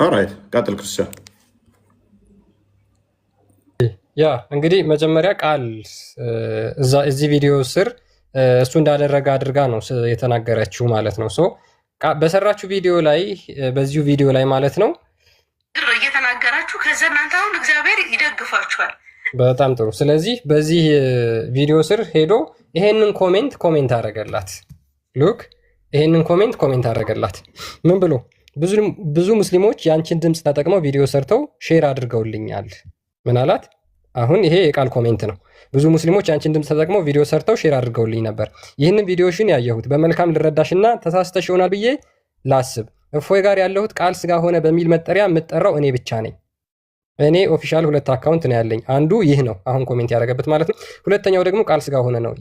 ኦራይት ቀጥል ክርስቲያን። ያ እንግዲህ መጀመሪያ ቃል እዚህ ቪዲዮ ስር እሱ እንዳደረገ አድርጋ ነው የተናገረችው ማለት ነው። በሰራችሁ ቪዲዮ ላይ በዚሁ ቪዲዮ ላይ ማለት ነው እየተናገራችሁ ከዛ እናንተ አሁን እግዚአብሔር ይደግፋችኋል። በጣም ጥሩ። ስለዚህ በዚህ ቪዲዮ ስር ሄዶ ይሄንን ኮሜንት አደረገላት። ሉክ ይሄንን ኮሜንት አደረገላት። ምን ብሎ ብዙ ሙስሊሞች የአንቺን ድምፅ ተጠቅመው ቪዲዮ ሰርተው ሼር አድርገውልኛል። ምን አላት? አሁን ይሄ የቃል ኮሜንት ነው። ብዙ ሙስሊሞች የአንቺን ድምፅ ተጠቅመው ቪዲዮ ሰርተው ሼር አድርገውልኝ ነበር። ይህንን ቪዲዮሽን ያየሁት በመልካም ልረዳሽና ተሳስተሽ ይሆናል ብዬ ላስብ። እፎይ ጋር ያለሁት ቃል ስጋ ሆነ በሚል መጠሪያ የምጠራው እኔ ብቻ ነኝ። እኔ ኦፊሻል 2 አካውንት ነው ያለኝ። አንዱ ይህ ነው አሁን ኮሜንት ያደረገበት ማለት ነው። ሁለተኛው ደግሞ ቃል ስጋ ሆነ ነው።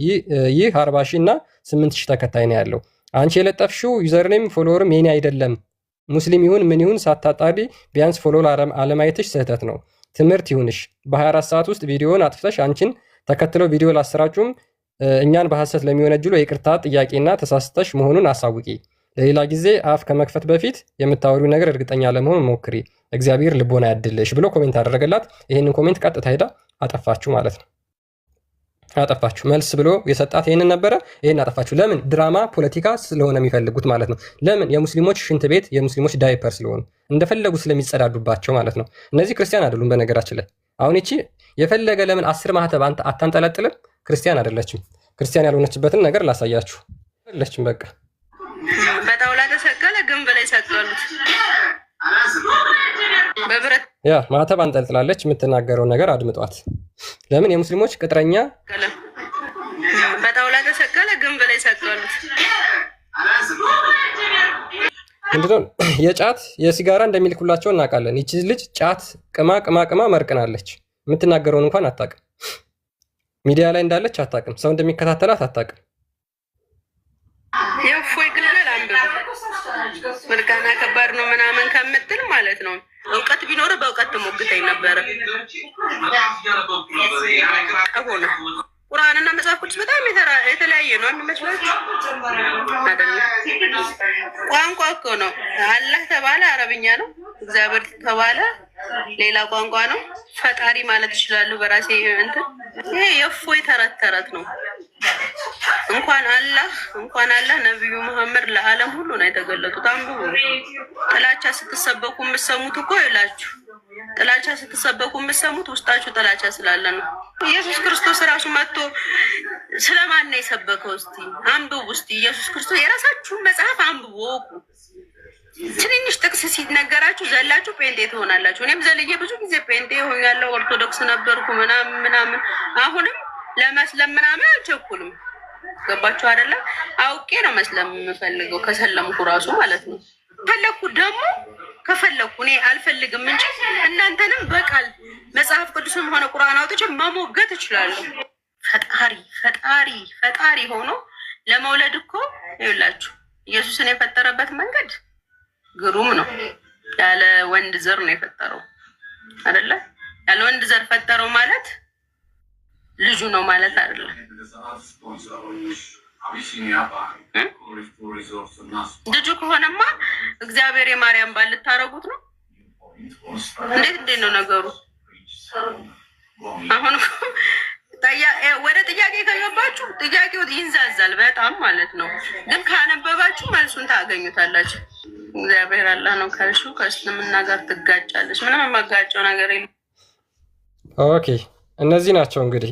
ይህ 40 ሺህ እና 8 ሺህ ተከታይ ነው ያለው። አንቺ የለጠፍሽው ዩዘርኔም ፎሎወርም የኔ አይደለም። ሙስሊም ይሁን ምን ይሁን ሳታጣሪ ቢያንስ ፎሎ አለማየትሽ ስህተት ነው። ትምህርት ይሁንሽ። በ24 ሰዓት ውስጥ ቪዲዮውን አጥፍተሽ አንቺን ተከትለው ቪዲዮ ላሰራጩም እኛን በሐሰት ለሚወነጅሉ የይቅርታ ጥያቄና ተሳስተሽ መሆኑን አሳውቂ። ለሌላ ጊዜ አፍ ከመክፈት በፊት የምታወሪው ነገር እርግጠኛ ለመሆን ሞክሪ። እግዚአብሔር ልቦና ያድልሽ ብሎ ኮሜንት አደረገላት። ይህንን ኮሜንት ቀጥታ ሄዳ አጠፋችሁ ማለት ነው። አጠፋችሁ። መልስ ብሎ የሰጣት ይህንን ነበረ። ይህን አጠፋችሁ። ለምን? ድራማ ፖለቲካ ስለሆነ የሚፈልጉት ማለት ነው። ለምን? የሙስሊሞች ሽንት ቤት የሙስሊሞች ዳይፐር ስለሆኑ እንደፈለጉ ስለሚጸዳዱባቸው ማለት ነው። እነዚህ ክርስቲያን አይደሉም በነገራችን ላይ። አሁን ይቺ የፈለገ ለምን 10 ማህተብ አታንጠለጥልም? ክርስቲያን አይደለችም። ክርስቲያን ያልሆነችበትን ነገር ላሳያችሁ። አይደለችም በቃ በጣውላ ተሰቀለ፣ ግንብ ላይ ሰቀሉት። በብረት ያ ማህተብ አንጠልጥላለች። የምትናገረው ነገር አድምጧት። ለምን? የሙስሊሞች ቅጥረኛ በጣውላ ተሰቀለ፣ ግንብ ላይ ሰቀሉት። ምንድነው? የጫት የሲጋራ እንደሚልኩላቸው እናውቃለን። ይቺ ልጅ ጫት ቅማ መርቅናለች። የምትናገረውን እንኳን አታውቅም። ሚዲያ ላይ እንዳለች አታውቅም። ሰው እንደሚከታተላት አታውቅም። የእፎይ ግልገል አንብብ። ምርቃና ከባድ ነው ምናምን ከምትል ማለት ነው። እውቀት ቢኖር በእውቀት ትሞግተኝ ነበረ። ሆነ ቁርአንና መጽሐፍ ቅዱስ በጣም የተለያየ ነው የሚመስላችሁ አይደለም። ቋንቋ እኮ ነው። አላህ ተባለ አረብኛ ነው። እግዚአብሔር ተባለ ሌላ ቋንቋ ነው። ፈጣሪ ማለት ይችላሉ በራሴ እንትን። ይሄ የእፎይ ተረት ነው። እንኳን አላህ ነብዩ መሐመድ ለዓለም ሁሉ ነው የተገለጡት። አንብቡ። ጥላቻ ስትሰበኩ የምትሰሙት እኮ ይላችሁ ጥላቻ ስትሰበኩ የምትሰሙት ውስጣችሁ ጥላቻ ስላለ ነው። ኢየሱስ ክርስቶስ ራሱ መጥቶ ስለማን ነው የሰበከው? እስቲ አንብቡ። እስቲ ኢየሱስ ክርስቶስ የራሳችሁን መጽሐፍ አንብቡ። ትንንሽ ጥቅስ ሲነገራችሁ ዘላችሁ ጴንጤ ትሆናላችሁ። እኔም ዘልዬ ብዙ ጊዜ ጴንጤ ሆኛለሁ። ኦርቶዶክስ ነበርኩ ምናምን። አሁንም ለመስለም ምናምን አልቸኩልም። ገባችሁ አይደለ? አውቄ ነው መስለም የምፈልገው ከሰለምኩ ራሱ ማለት ነው። ከፈለኩ እኔ አልፈልግም እንጂ እናንተንም በቃል መጽሐፍ ቅዱስም ሆነ ቁርአን አውጥቼ መሞገት እችላለሁ። ፈጣሪ ሆኖ ለመውለድ እኮ ይኸውላችሁ ኢየሱስን የፈጠረበት መንገድ ግሩም ነው። ያለ ወንድ ዘር ነው የፈጠረው አይደለ? ያለ ወንድ ዘር ፈጠረው ማለት ልጁ ነው ማለት አይደለም። ልጁ ከሆነማ እግዚአብሔር የማርያም ባል ልታረጉት ነው። እንዴት ነው ነገሩ? አሁን ወደ ጥያቄ ከገባችሁ ጥያቄው ይንዛዛል በጣም ማለት ነው። ግን ካነበባችሁ መልሱን ታገኙታላችሁ። እግዚአብሔር አላህ ነው ካልሽው ከእስልምና ጋር ትጋጫለች። ምንም የማጋጨው ነገር የለም። ኦኬ፣ እነዚህ ናቸው እንግዲህ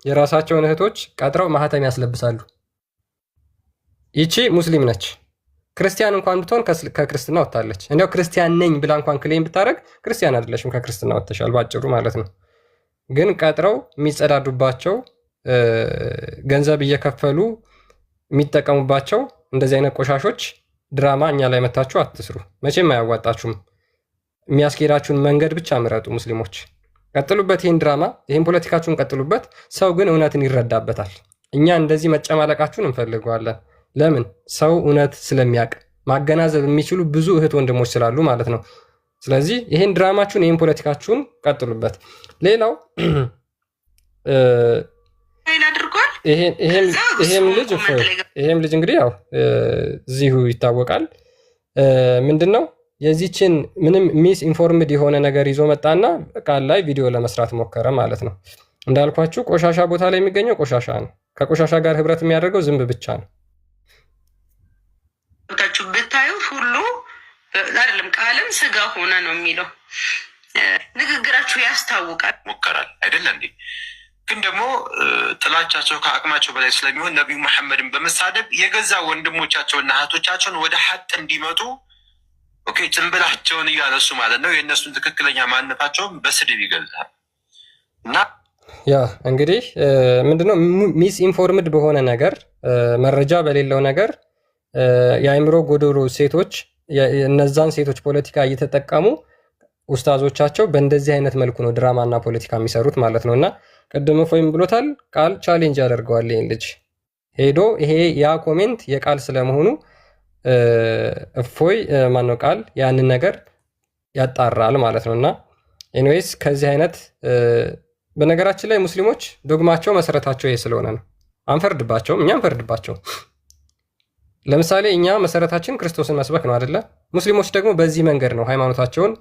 የራሳቸውን እህቶች ቀጥረው ማህተም ያስለብሳሉ። ይቺ ሙስሊም ነች። ክርስቲያን እንኳን ብትሆን ከክርስትና ወጥታለች። እንዲያው ክርስቲያን ነኝ ብላ እንኳን ክሌም ብታደርግ ክርስቲያን አይደለሽም፣ ከክርስትና ወጥተሻል ባጭሩ ማለት ነው። ግን ቀጥረው የሚጸዳዱባቸው ገንዘብ እየከፈሉ የሚጠቀሙባቸው እንደዚህ አይነት ቆሻሾች ድራማ እኛ ላይ መታችሁ አትስሩ። መቼም አያዋጣችሁም። የሚያስኬዳችሁን መንገድ ብቻ ምረጡ ሙስሊሞች። ቀጥሉበት፣ ይህን ድራማ ይህን ፖለቲካችሁን ቀጥሉበት። ሰው ግን እውነትን ይረዳበታል። እኛ እንደዚህ መጨማለቃችሁን እንፈልገዋለን። ለምን? ሰው እውነት ስለሚያውቅ ማገናዘብ የሚችሉ ብዙ እህት ወንድሞች ስላሉ ማለት ነው። ስለዚህ ይህን ድራማችሁን ይህን ፖለቲካችሁን ቀጥሉበት። ሌላው ይሄም ልጅ እንግዲህ ያው እዚሁ ይታወቃል። ምንድን ነው የዚችን ምንም ሚስ ኢንፎርምድ የሆነ ነገር ይዞ መጣና ቃል ላይ ቪዲዮ ለመስራት ሞከረ ማለት ነው። እንዳልኳችሁ ቆሻሻ ቦታ ላይ የሚገኘው ቆሻሻ ነው። ከቆሻሻ ጋር ህብረት የሚያደርገው ዝንብ ብቻ ነው። ብታዩ ሁሉ አይደለም ቃልም ስጋ ሆነ ነው የሚለው። ንግግራችሁ ያስታውቃል። ሞከራል አይደለ እንዴ? ግን ደግሞ ጥላቻቸው ከአቅማቸው በላይ ስለሚሆን ነቢዩ መሐመድን በመሳደብ የገዛ ወንድሞቻቸውና እህቶቻቸውን ወደ ሐቅ እንዲመጡ ጭንብላቸውን እያነሱ ማለት ነው። የእነሱን ትክክለኛ ማንነታቸውን በስድብ ይገልጻል። እና ያ እንግዲህ ምንድነው ሚስ ኢንፎርምድ በሆነ ነገር መረጃ በሌለው ነገር የአእምሮ ጎዶሎ ሴቶች እነዛን ሴቶች ፖለቲካ እየተጠቀሙ ኡስታዞቻቸው በእንደዚህ አይነት መልኩ ነው ድራማና ፖለቲካ የሚሰሩት ማለት ነው። እና ቅድም እፎይም ብሎታል፣ ቃል ቻሌንጅ ያደርገዋል ይህን ልጅ ሄዶ ይሄ ያ ኮሜንት የቃል ስለመሆኑ እፎይ ማነው ቃል ያንን ነገር ያጣራል ማለት ነው። እና ኤኒዌይስ ከዚህ አይነት በነገራችን ላይ ሙስሊሞች ዶግማቸው መሰረታቸው ይሄ ስለሆነ ነው። አንፈርድባቸውም፣ እኛ አንፈርድባቸው። ለምሳሌ እኛ መሰረታችን ክርስቶስን መስበክ ነው አይደለ? ሙስሊሞች ደግሞ በዚህ መንገድ ነው ሃይማኖታቸውን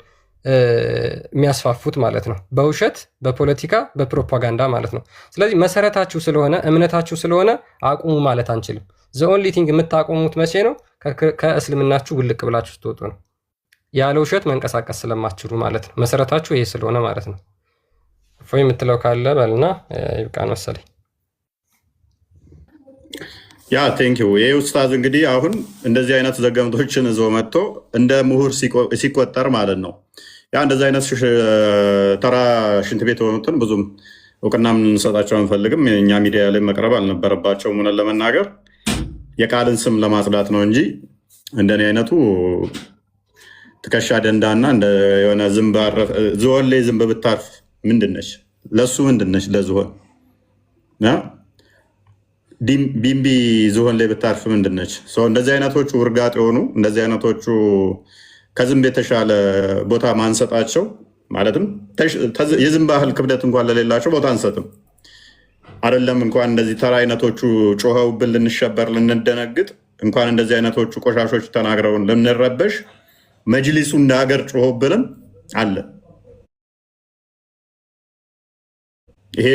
የሚያስፋፉት ማለት ነው። በውሸት፣ በፖለቲካ፣ በፕሮፓጋንዳ ማለት ነው። ስለዚህ መሰረታችሁ ስለሆነ እምነታችሁ ስለሆነ አቁሙ ማለት አንችልም። ዘኦንሊ ቲንግ የምታቆሙት መቼ ነው? ከእስልምናችሁ ውልቅ ብላችሁ ስትወጡ ነው። ያለ ውሸት መንቀሳቀስ ስለማትችሉ ማለት ነው። መሰረታችሁ ይሄ ስለሆነ ማለት ነው። እፎይ የምትለው ካለ በልና ይብቃን መሰለኝ። ያ ቴንኪው። ይህ ኡስታዝ እንግዲህ አሁን እንደዚህ አይነት ዘገምቶችን ይዞ መጥቶ እንደ ምሁር ሲቆጠር ማለት ነው። ያ እንደዚህ አይነት ተራ ሽንት ቤት የሆኑትን ብዙም እውቅና የምንሰጣቸው አንፈልግም። እኛ ሚዲያ ላይ መቅረብ አልነበረባቸውም። ሆነን ለመናገር የቃልን ስም ለማጽዳት ነው እንጂ እንደኔ አይነቱ ትከሻ ደንዳና የሆነ ዝሆን ላይ ዝንብ ብታርፍ ምንድነች? ለሱ ምንድነች? ለዝሆን ቢምቢ ዝሆን ላይ ብታርፍ ምንድነች? እንደዚህ አይነቶቹ ውርጋጥ የሆኑ እንደዚህ አይነቶቹ ከዝንብ የተሻለ ቦታ ማንሰጣቸው ማለትም የዝንብ ያህል ክብደት እንኳን ለሌላቸው ቦታ አንሰጥም። አይደለም እንኳን እንደዚህ ተራ አይነቶቹ ጮኸውብን ልንሸበር ልንደነግጥ እንኳን እንደዚህ አይነቶቹ ቆሻሾች ተናግረውን ልንረበሽ መጅሊሱ እንደ ሀገር ጮኸብንም አለ። ይሄ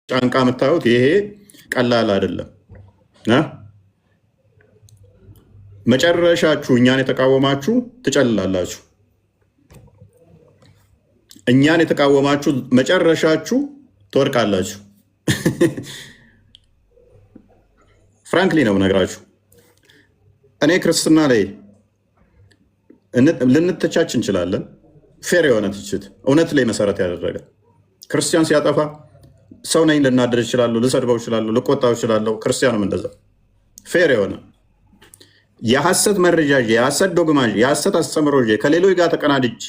ጫንቃ የምታዩት ይሄ ቀላል አይደለም። መጨረሻችሁ እኛን የተቃወማችሁ ትጨልላላችሁ። እኛን የተቃወማችሁ መጨረሻችሁ ትወድቃላችሁ። ፍራንክሊ ነው ነግራችሁ። እኔ ክርስትና ላይ ልንተቻች እንችላለን። ፌር የሆነ ትችት እውነት ላይ መሰረት ያደረገ ክርስቲያን ሲያጠፋ ሰው ነኝ ልናደር ይችላለሁ፣ ልሰድበው ይችላለሁ፣ ልቆጣው ይችላለሁ። ክርስቲያንም እንደዛ ፌር የሆነ የሐሰት መረጃ የሐሰት ዶግማ የሐሰት አስተምሮ ከሌሎች ጋር ተቀናድቼ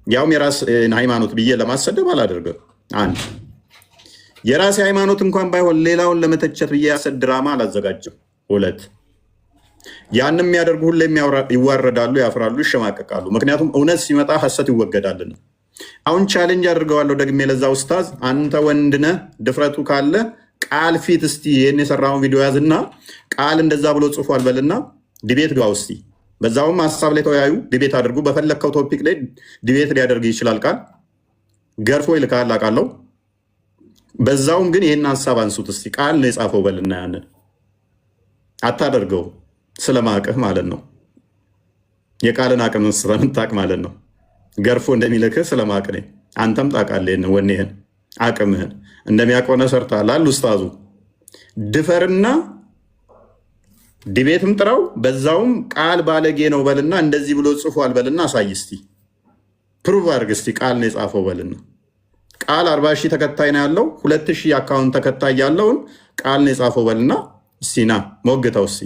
ያውም የራስን ሃይማኖት ብዬ ለማሰደብ አላደርግም። አንድ የራሴ ሃይማኖት እንኳን ባይሆን ሌላውን ለመተቸት ብዬ የሐሰት ድራማ አላዘጋጅም። ሁለት ያንም የሚያደርጉ ሁሌም ይዋረዳሉ፣ ያፍራሉ፣ ይሸማቀቃሉ። ምክንያቱም እውነት ሲመጣ ሐሰት ይወገዳልና። አሁን ቻሌንጅ አድርገዋለሁ ደግሜ ለዛ ኡስታዝ፣ አንተ ወንድነህ ድፍረቱ ካለ ቃል ፊት እስቲ ይህን የሰራውን ቪዲዮ ያዝና ቃል እንደዛ ብሎ ጽፏል በልና ዲቤት ጋር እስቲ በዛውም ሀሳብ ላይ ተወያዩ፣ ዲቤት አድርጉ። በፈለግከው ቶፒክ ላይ ዲቤት ሊያደርግ ይችላል። ቃል ገርፎ ይልካል አውቃለሁ። በዛውም ግን ይህን ሀሳብ አንሱት እስቲ ቃል ነው የጻፈው በልና ያንን አታደርገው ስለማቅህ ማለት ነው። የቃልን አቅም ስለምታቅ ማለት ነው። ገርፎ እንደሚልክህ ስለማቅ ነኝ። አንተም ታውቃለህ ወኔህን አቅምህን እንደሚያቆነ ሰርታላል። ኡስታዙ ድፈርና ዲቤትም ጥራው፣ በዛውም ቃል ባለጌ ነው በልና እንደዚህ ብሎ ጽፏል በልና አሳይ እስቲ፣ ፕሩቭ አድርግ እስቲ ቃል ነው የጻፈው በልና። ቃል 40 ሺህ ተከታይ ነው ያለው፣ 2000 አካውንት ተከታይ ያለውን ቃል ነው የጻፈው በልና እስቲ ና ሞግተው እስቲ።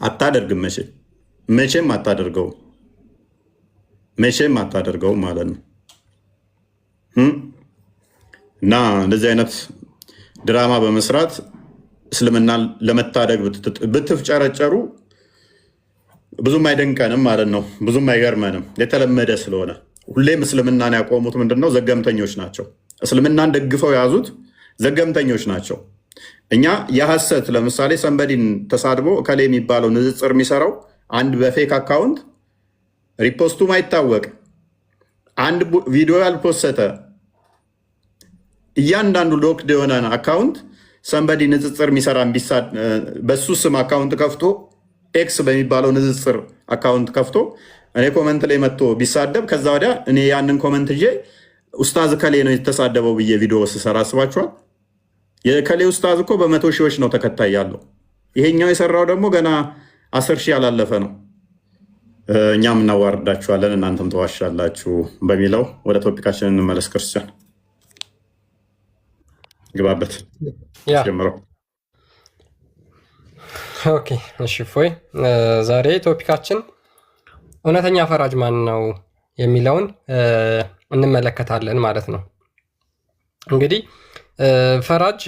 አታደርግም፣ መቼም አታደርገውም፣ መቼም አታደርገውም ማለት ነው። እና እንደዚህ አይነት ድራማ በመስራት እስልምና ለመታደግ ብትፍጨረጨሩ ብዙም አይደንቀንም ማለት ነው። ብዙም አይገርመንም፣ የተለመደ ስለሆነ። ሁሌም እስልምናን ያቆሙት ምንድነው? ዘገምተኞች ናቸው። እስልምናን ደግፈው የያዙት ዘገምተኞች ናቸው። እኛ የሐሰት ለምሳሌ ሰንበዲን ተሳድቦ እከሌ የሚባለው ንጽጽር የሚሰራው አንድ በፌክ አካውንት ሪፖስቱ ማይታወቅ አንድ ቪዲዮ ያልፖሰተ እያንዳንዱ ሎክድ የሆነ አካውንት ሰንበዲ ንጽጽር የሚሰራ በሱ ስም አካውንት ከፍቶ ኤክስ በሚባለው ንጽጽር አካውንት ከፍቶ እኔ ኮመንት ላይ መጥቶ ቢሳደብ ከዛ ወዲያ እኔ ያንን ኮመንት ይዤ ኡስታዝ ከሌ ነው የተሳደበው ብዬ ቪዲዮ ስሰራ አስባችኋል? የከሌ ኡስታዝ እኮ በመቶ ሺዎች ነው ተከታይ ያለው። ይሄኛው የሰራው ደግሞ ገና 10 ሺህ ያላለፈ ነው። እኛም እናዋርዳችኋለን እናንተም ተዋሻላችሁ በሚለው ወደ ቶፒካችን እንመለስ። ክርስቲያን ግባበት ጀምረው። ኦኬ እሺ ፎይ ዛሬ ቶፒካችን እውነተኛ ፈራጅ ማን ነው የሚለውን እንመለከታለን ማለት ነው። እንግዲህ ፈራጅ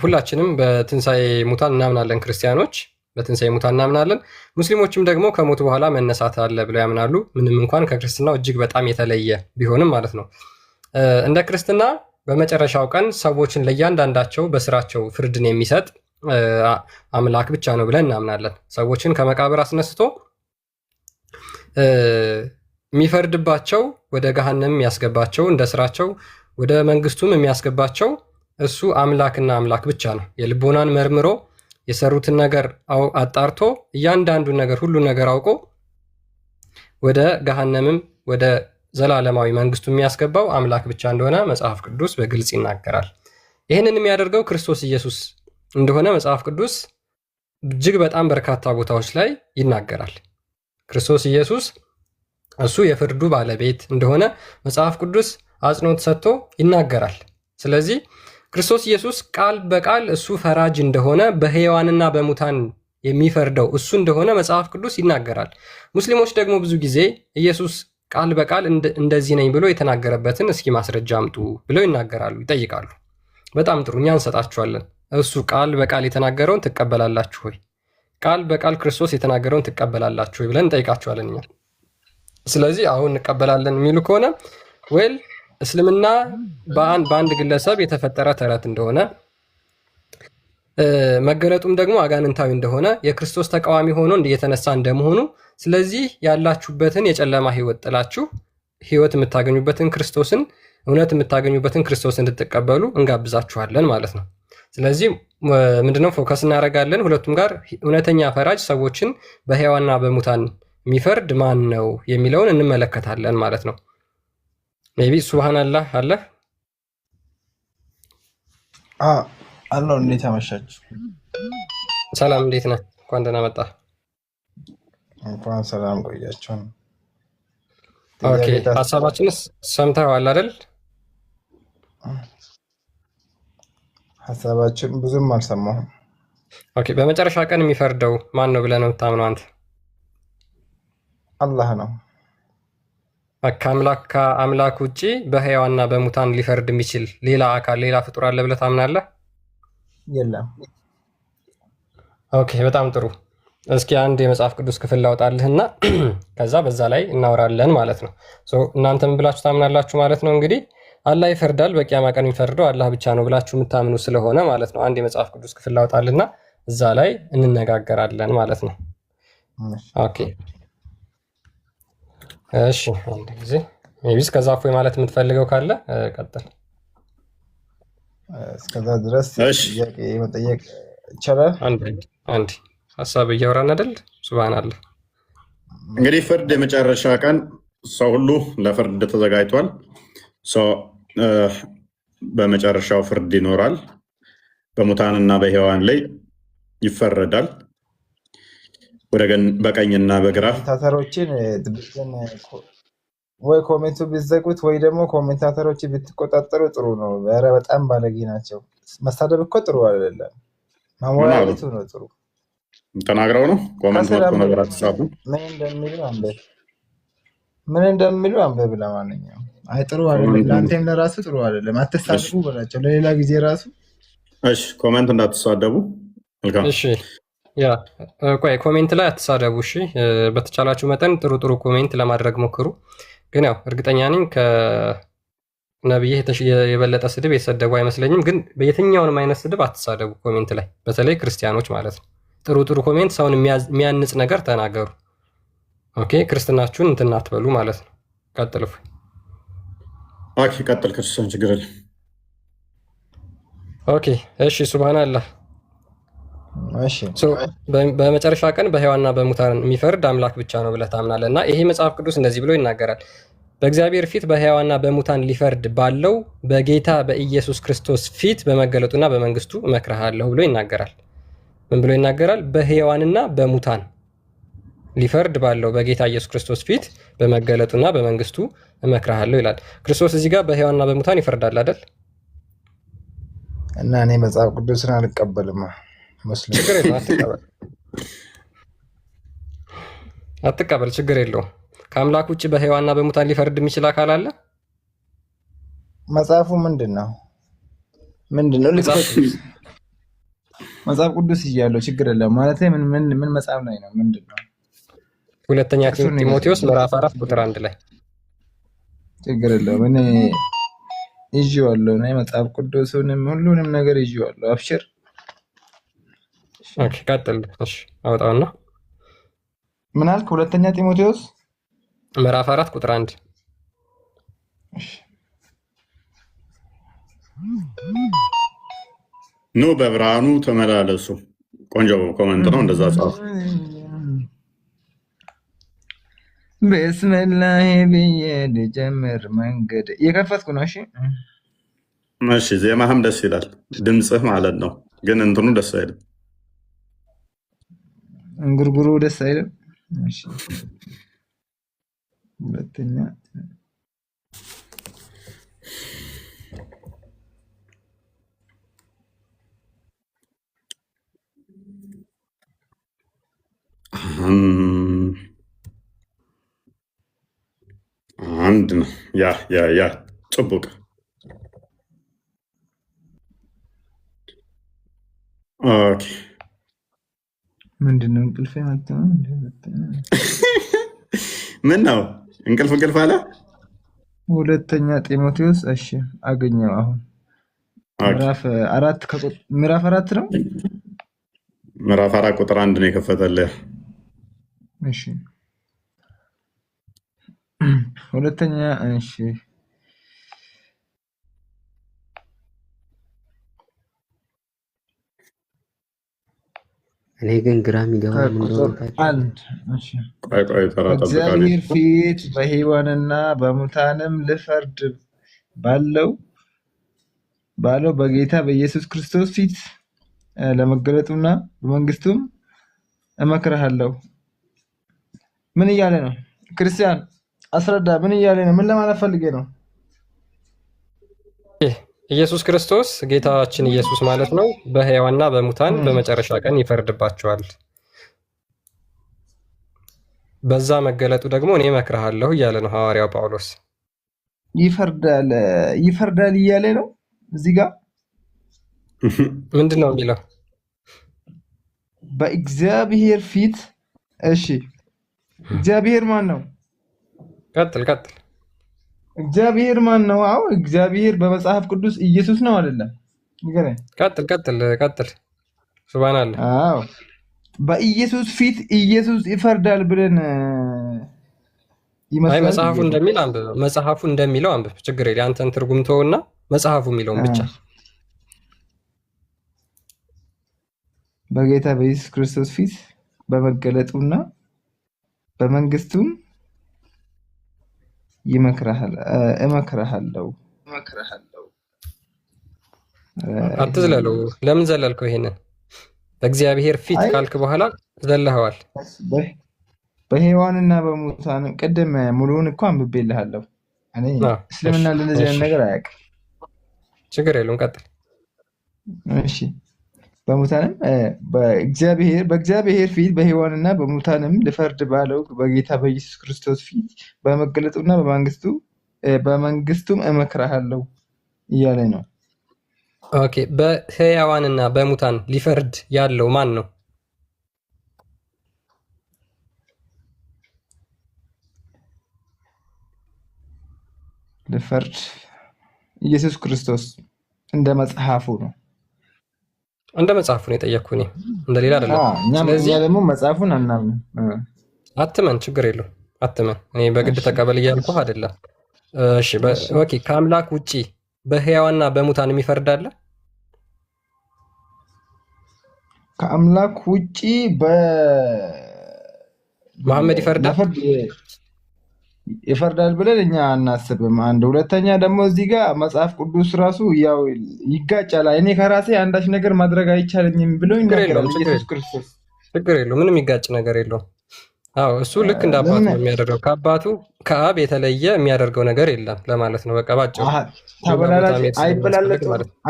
ሁላችንም በትንሣኤ ሙታን እናምናለን። ክርስቲያኖች በትንሣኤ ሙታን እናምናለን። ሙስሊሞችም ደግሞ ከሞት በኋላ መነሳት አለ ብለው ያምናሉ። ምንም እንኳን ከክርስትናው እጅግ በጣም የተለየ ቢሆንም ማለት ነው። እንደ ክርስትና በመጨረሻው ቀን ሰዎችን ለእያንዳንዳቸው በስራቸው ፍርድን የሚሰጥ አምላክ ብቻ ነው ብለን እናምናለን። ሰዎችን ከመቃብር አስነስቶ የሚፈርድባቸው ወደ ገሃነም የሚያስገባቸው እንደ ስራቸው ወደ መንግስቱም የሚያስገባቸው እሱ አምላክና አምላክ ብቻ ነው። የልቦናን መርምሮ የሰሩትን ነገር አጣርቶ እያንዳንዱ ነገር ሁሉ ነገር አውቆ ወደ ገሃነምም ወደ ዘላለማዊ መንግስቱ የሚያስገባው አምላክ ብቻ እንደሆነ መጽሐፍ ቅዱስ በግልጽ ይናገራል። ይህንን የሚያደርገው ክርስቶስ ኢየሱስ እንደሆነ መጽሐፍ ቅዱስ እጅግ በጣም በርካታ ቦታዎች ላይ ይናገራል። ክርስቶስ ኢየሱስ እሱ የፍርዱ ባለቤት እንደሆነ መጽሐፍ ቅዱስ አጽንኦት ሰጥቶ ይናገራል። ስለዚህ ክርስቶስ ኢየሱስ ቃል በቃል እሱ ፈራጅ እንደሆነ በሕያዋንና በሙታን የሚፈርደው እሱ እንደሆነ መጽሐፍ ቅዱስ ይናገራል። ሙስሊሞች ደግሞ ብዙ ጊዜ ኢየሱስ ቃል በቃል እንደዚህ ነኝ ብሎ የተናገረበትን እስኪ ማስረጃ አምጡ ብለው ይናገራሉ፣ ይጠይቃሉ። በጣም ጥሩ፣ እኛ እንሰጣችኋለን። እሱ ቃል በቃል የተናገረውን ትቀበላላችሁ ወይ? ቃል በቃል ክርስቶስ የተናገረውን ትቀበላላችሁ ወይ ብለን እንጠይቃችኋለን እኛ። ስለዚህ አሁን እንቀበላለን የሚሉ ከሆነ ወይል እስልምና በአንድ ግለሰብ የተፈጠረ ተረት እንደሆነ መገለጡም ደግሞ አጋንንታዊ እንደሆነ የክርስቶስ ተቃዋሚ ሆኖ እየተነሳ እንደመሆኑ ስለዚህ ያላችሁበትን የጨለማ ህይወት ጥላችሁ ህይወት የምታገኙበትን ክርስቶስን እውነት የምታገኙበትን ክርስቶስ እንድትቀበሉ እንጋብዛችኋለን ማለት ነው። ስለዚህ ምንድነው ፎከስ እናደርጋለን ሁለቱም ጋር እውነተኛ ፈራጅ ሰዎችን በሕያዋንና በሙታን የሚፈርድ ማን ነው የሚለውን እንመለከታለን ማለት ነው። ሜቢ ሱብሃንአላህ አለ አላህ እንዴት አመሻችሁ? ሰላም እንዴት ነህ? እንኳን ደህና መጣ። እንኳን ሰላም ቆያችሁ። ኦኬ ሀሳባችንስ ሰምተዋል አይደል? ሀሳባችን ብዙም አልሰማሁም። ኦኬ በመጨረሻ ቀን የሚፈርደው ማን ነው ብለህ ነው የምታምነው አንተ? አላህ ነው። ከአምላክ ውጭ በሕያዋንና በሙታን ሊፈርድ የሚችል ሌላ አካል ሌላ ፍጡር አለ ብለህ ታምናለህ? የለም። ኦኬ በጣም ጥሩ። እስኪ አንድ የመጽሐፍ ቅዱስ ክፍል ላውጣልህና ከዛ በዛ ላይ እናወራለን ማለት ነው። እናንተ ምን ብላችሁ ታምናላችሁ ማለት ነው? እንግዲህ አላህ ይፈርዳል፣ በቂያማ ቀን የሚፈርደው አላህ ብቻ ነው ብላችሁ የምታምኑ ስለሆነ ማለት ነው አንድ የመጽሐፍ ቅዱስ ክፍል ላውጣልና እዛ ላይ እንነጋገራለን ማለት ነው። ኦኬ እሺ፣ አንድ ጊዜ ሜቢስ ከዛ እፎይ ማለት የምትፈልገው ካለ ቀጥል። እስከዛ ድረስ ጥያቄ መጠየቅ ይቻላል? አንድ ሀሳብ እያወራን አይደል? ሱብሃንአላህ። እንግዲህ ፍርድ የመጨረሻ ቀን ሰው ሁሉ ለፍርድ ተዘጋጅቷል። በመጨረሻው ፍርድ ይኖራል። በሙታንና በሕያዋን ላይ ይፈረዳል። በቀኝና በግራ ኮሜንታተሮችን ወይ ኮሜንቱ ቢዘጉት ወይ ደግሞ ኮሜንታተሮችን ብትቆጣጠሩ ጥሩ ነው። ኧረ በጣም ባለጌ ናቸው። መሳደብ እኮ ጥሩ አይደለም። ማሞራሊቱ ነው ጥሩ። ተናግረው ነው ኮሜንት ወጥቶ ነገር አትጻፉ። ምን እንደሚሉ አንብብ። ለማንኛውም አይ ጥሩ አይደለም፣ ለአንተም ለራሱ ጥሩ አይደለም። አትሳደቡ በላቸው ለሌላ ጊዜ ራሱ። እሺ ኮሜንት እንዳትሳደቡ። መልካም እሺ። ያ ቆይ ኮሜንት ላይ አትሳደቡ እሺ። በተቻላችሁ መጠን ጥሩ ጥሩ ኮሜንት ለማድረግ ሞክሩ። ግን ያው እርግጠኛ ነኝ ነብይ የበለጠ ስድብ የተሰደቡ አይመስለኝም። ግን በየትኛውንም አይነት ስድብ አትሳደቡ ኮሜንት ላይ፣ በተለይ ክርስቲያኖች ማለት ነው። ጥሩ ጥሩ ኮሜንት፣ ሰውን የሚያንጽ ነገር ተናገሩ። ኦኬ ክርስትናችሁን እንትን አትበሉ ማለት ነው። ቀጥል ኦኬ ቀጥል ክርስቲያን ችግር የለም። ኦኬ እሺ ሱብሃንአላህ። እሺ በመጨረሻ ቀን በሕያዋንና በሙታን የሚፈርድ አምላክ ብቻ ነው ብለህ ታምናለህ እና ይሄ መጽሐፍ ቅዱስ እንደዚህ ብሎ ይናገራል። በእግዚአብሔር ፊት በሕያዋንና በሙታን ሊፈርድ ባለው በጌታ በኢየሱስ ክርስቶስ ፊት በመገለጡና በመንግስቱ እመክርሃለሁ ብሎ ይናገራል። ምን ብሎ ይናገራል? በሕያዋንና በሙታን ሊፈርድ ባለው በጌታ ኢየሱስ ክርስቶስ ፊት በመገለጡና በመንግስቱ እመክርሃለሁ ይላል። ክርስቶስ እዚህ ጋር በሕያዋንና በሙታን ይፈርዳል አይደል? እና እኔ መጽሐፍ ቅዱስን አልቀበልም። ሙስሊም ችግር የለውም አትቀበል፣ ችግር የለውም። ከአምላክ ውጭ በሕያዋንና በሙታን ሊፈርድ የሚችል አካል አለ? መጽሐፉ ምንድን ነው? መጽሐፍ ቅዱስ እያለው ችግር የለም ማለት ምን መጽሐፍ ላይ ነው? ምንድን ነው? ሁለተኛ ጢሞቴዎስ ምዕራፍ 4 ቁጥር 1 ላይ ችግር የለውም። እኔ ይዤዋለሁ እና መጽሐፍ ቅዱስንም ሁሉንም ነገር ይዤዋለሁ። አብሽር። ኦኬ ቀጥል። እሺ አውጣውና ምን አልክ? ሁለተኛ ጢሞቴዎስ ምዕራፍ 4 ቁጥር 1 ኑ በብርሃኑ ተመላለሱ። ቆንጆ ኮመንት ነው። እንደዛ ጻፍ። በስመላህ ብዬ ልጀምር መንገድ እየከፈትኩ ነው። እሺ ዜማህም ደስ ይላል፣ ድምፅህ ማለት ነው። ግን እንትኑ ደስ አይልም፣ እንጉርጉሩ ደስ አይልም። እሺ ሁለተኛ አንድ ነው። ያ ጥቡቅ ኦኬ። ምንድነው? እንቅልፍ ምን ነው? እንቅልፍ አለ። ሁለተኛ ጢሞቴዎስ። እሺ አገኘው። አሁን ምዕራፍ 4 ነው። ምዕራፍ 4 ቁጥር 1 ነው የከፈተልህ። እሺ ሁለተኛ። እሺ እኔ ግን ግራ የሚገባኝ በእግዚአብሔር ፊት በሕያዋንና በሙታንም ልፈርድ ባለው በጌታ በኢየሱስ ክርስቶስ ፊት ለመገለጡና በመንግስቱም እመክርሃለሁ። ምን እያለ ነው? ክርስቲያን አስረዳ። ምን እያለ ነው? ምን ለማለት ፈልጌ ነው? ኢየሱስ ክርስቶስ ጌታችን ኢየሱስ ማለት ነው በሕያዋንና በሙታን በመጨረሻ ቀን ይፈርድባቸዋል። በዛ መገለጡ ደግሞ እኔ እመክርሃለሁ እያለ ነው ሐዋርያው ጳውሎስ። ይፈርዳል እያለ ነው እዚህ ጋር። ምንድን ነው የሚለው? በእግዚአብሔር ፊት። እሺ እግዚአብሔር ማን ነው? ቀጥል። እግዚአብሔር ማን ነው? አዎ እግዚአብሔር በመጽሐፍ ቅዱስ ኢየሱስ ነው አይደለም? ንገረኝ። ቀጥል። ሱብሃንአላህ። አዎ በኢየሱስ ፊት ኢየሱስ ይፈርዳል ብለን ይመስላል። አይ መጽሐፉ እንደሚል አንብብ። መጽሐፉ እንደሚለው አንብብ። ችግር የለም። አንተን ትርጉም ተውና መጽሐፉ የሚለውን ብቻ። በጌታ በኢየሱስ ክርስቶስ ፊት በመገለጡና በመንግስቱም እመክርሃለሁ። አትዝለለው። ለምን ዘለልከው? ይሄንን በእግዚአብሔር ፊት ካልክ በኋላ ዘለኸዋል። በሕያዋንና በሙታን ቅድም ሙሉውን እኮ አንብቤልሃለሁ። እኔ እስልምና ለዚህ ነገር አያውቅም። ችግር የለውም። ቀጥል። እሺ በሙታንም በእግዚአብሔር ፊት በሕያዋንና በሙታንም ልፈርድ ባለው በጌታ በኢየሱስ ክርስቶስ ፊት በመገለጡና በመንግስቱም እመክርሃለሁ እያለ ነው። ኦኬ በሕያዋንና በሙታን ሊፈርድ ያለው ማን ነው? ልፈርድ ኢየሱስ ክርስቶስ እንደ መጽሐፉ ነው። እንደ መጽሐፉ ነው የጠየቅኩህ እኔ እንደሌላ አይደለም። እኛ ስለዚህ ደግሞ መጽሐፉን አናምንም። አትመን፣ ችግር የለውም አትመን። እኔ በግድ ተቀበል እያልኩህ አይደለም። እሺ ኦኬ። ከአምላክ ውጪ በሕያዋንና በሙታን የሚፈርድ አለ? ከአምላክ ውጪ መሐመድ ይፈርዳል ይፈርዳል ብለን እኛ አናስብም። አንድ ሁለተኛ ደግሞ እዚህ ጋር መጽሐፍ ቅዱስ ራሱ ያው ይጋጫል። እኔ ከራሴ አንዳች ነገር ማድረግ አይቻለኝም ብሎ ይናገራል ኢየሱስ ክርስቶስ። ችግር የለውም፣ ምንም የሚጋጭ ነገር የለውም። አዎ እሱ ልክ እንደ አባቱ ነው የሚያደርገው። ከአባቱ ከአብ የተለየ የሚያደርገው ነገር የለም ለማለት ነው። በቃ ባጭሩ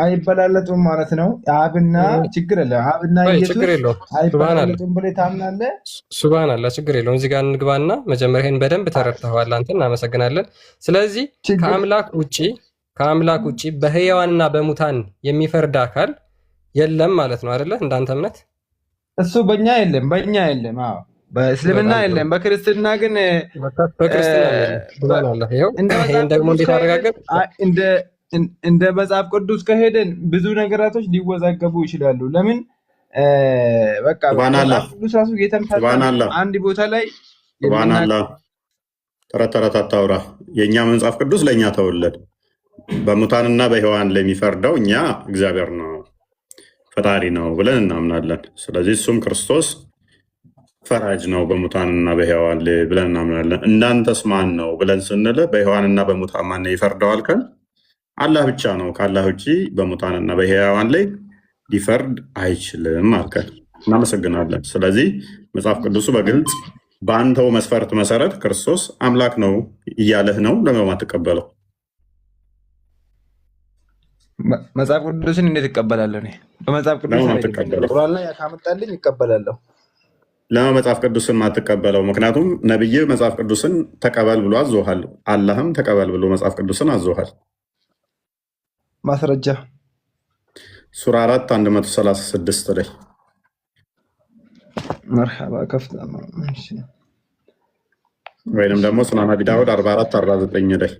አይበላለጡም ማለት ነው። አብና ችግር የለም፣ አብና ኢየሱስ አይበላለጡም ብለህ ታምናለህ? ሱብሃንአላህ፣ ችግር የለውም። እዚህ ጋር እንግባና መጀመሪያ ይሄን በደንብ ተረድተዋል አንተ፣ እናመሰግናለን። ስለዚህ ከአምላክ ውጪ በሕያዋንና በሙታን የሚፈርድ አካል የለም ማለት ነው አይደለ? እንዳንተ እምነት እሱ በእኛ የለም። አዎ በእስልምና የለም። በክርስትና ግን ደግሞ እንዴት አረጋገጥ? እንደ መጽሐፍ ቅዱስ ከሄደን ብዙ ነገራቶች ሊወዛገቡ ይችላሉ። ለምን በቃ መጽሐፍ ቅዱስ ራሱ አንድ ቦታ ላይ ተረት አታውራ። የእኛ መጽሐፍ ቅዱስ ለእኛ ተወለድ። በሙታንና በሕያዋን ለሚፈርደው እኛ እግዚአብሔር ነው ፈጣሪ ነው ብለን እናምናለን። ስለዚህ እሱም ክርስቶስ ፈራጅ ነው በሙታንና በሕያዋን ብለን እናምናለን። እናንተስ ማን ነው ብለን ስንል በሕያዋንና በሙታን ማን ይፈርደው አልከን? አላህ ብቻ ነው። ከአላህ ውጭ በሙታንና በሕያዋን ላይ ሊፈርድ አይችልም አልከን። እናመሰግናለን። ስለዚህ መጽሐፍ ቅዱሱ በግልጽ በአንተው መስፈርት መሰረት ክርስቶስ አምላክ ነው እያለህ ነው። ለምን አትቀበለው? መጽሐፍ ቅዱስን እንዴት እቀበላለሁ? በመጽሐፍ ቅዱስ ቁርአን ላይ ካመጣልኝ እቀበላለሁ። ለምን መጽሐፍ ቅዱስን ማትቀበለው? ምክንያቱም ነብይ መጽሐፍ ቅዱስን ተቀበል ብሎ አዞሃል። አላህም ተቀበል ብሎ መጽሐፍ ቅዱስን አዞሃል። ማስረጃ ሱራ 4 136 ላይ መርሐባ ከፍታ ወይንም ደግሞ ሱናን አቢ ዳውድ 44 49 ላይ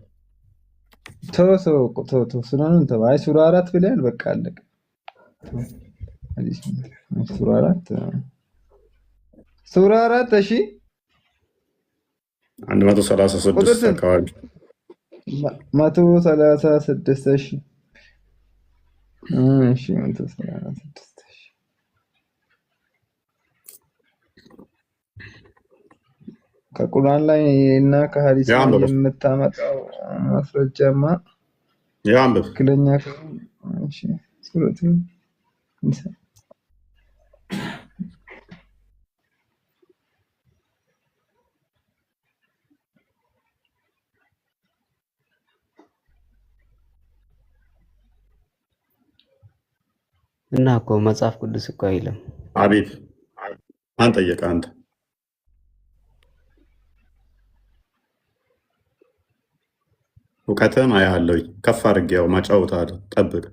ሱናኑን ተባይ ሱራ 4 ብለሃል። በቃ አለቀ። ሱራ 4 እሺ 136 አካባቢ 136 እሺ 136 ከቁርአን ላይ እና ከሐዲስ የምታመጣው ማስረጃማ ትክክለኛ እሺ ሱረቱ ንሳ እና እኮ መጽሐፍ ቅዱስ እኮ አይልም። አቤት ማን ጠየቀ? አንተ እውቀትህን አያለሁ ከፍ አድርጌው ማጫወታ ጠብቅ።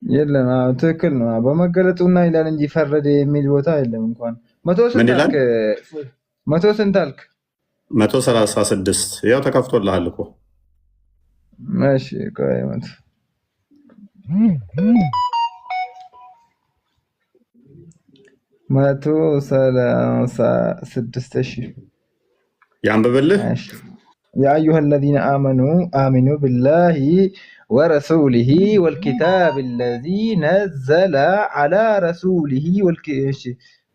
የለም ትክክል ነው። በመገለጡና ይላል እንጂ ፈረደ የሚል ቦታ የለም። እንኳን መቶ ስንት አልክ? 136 ያው ተከፍቶልሃል እኮ። እሺ ቆይ 136 ያንብብልህ። يا أيها الذين آمنوا بالله ورسوله والكتاب الذي نزل على رسوله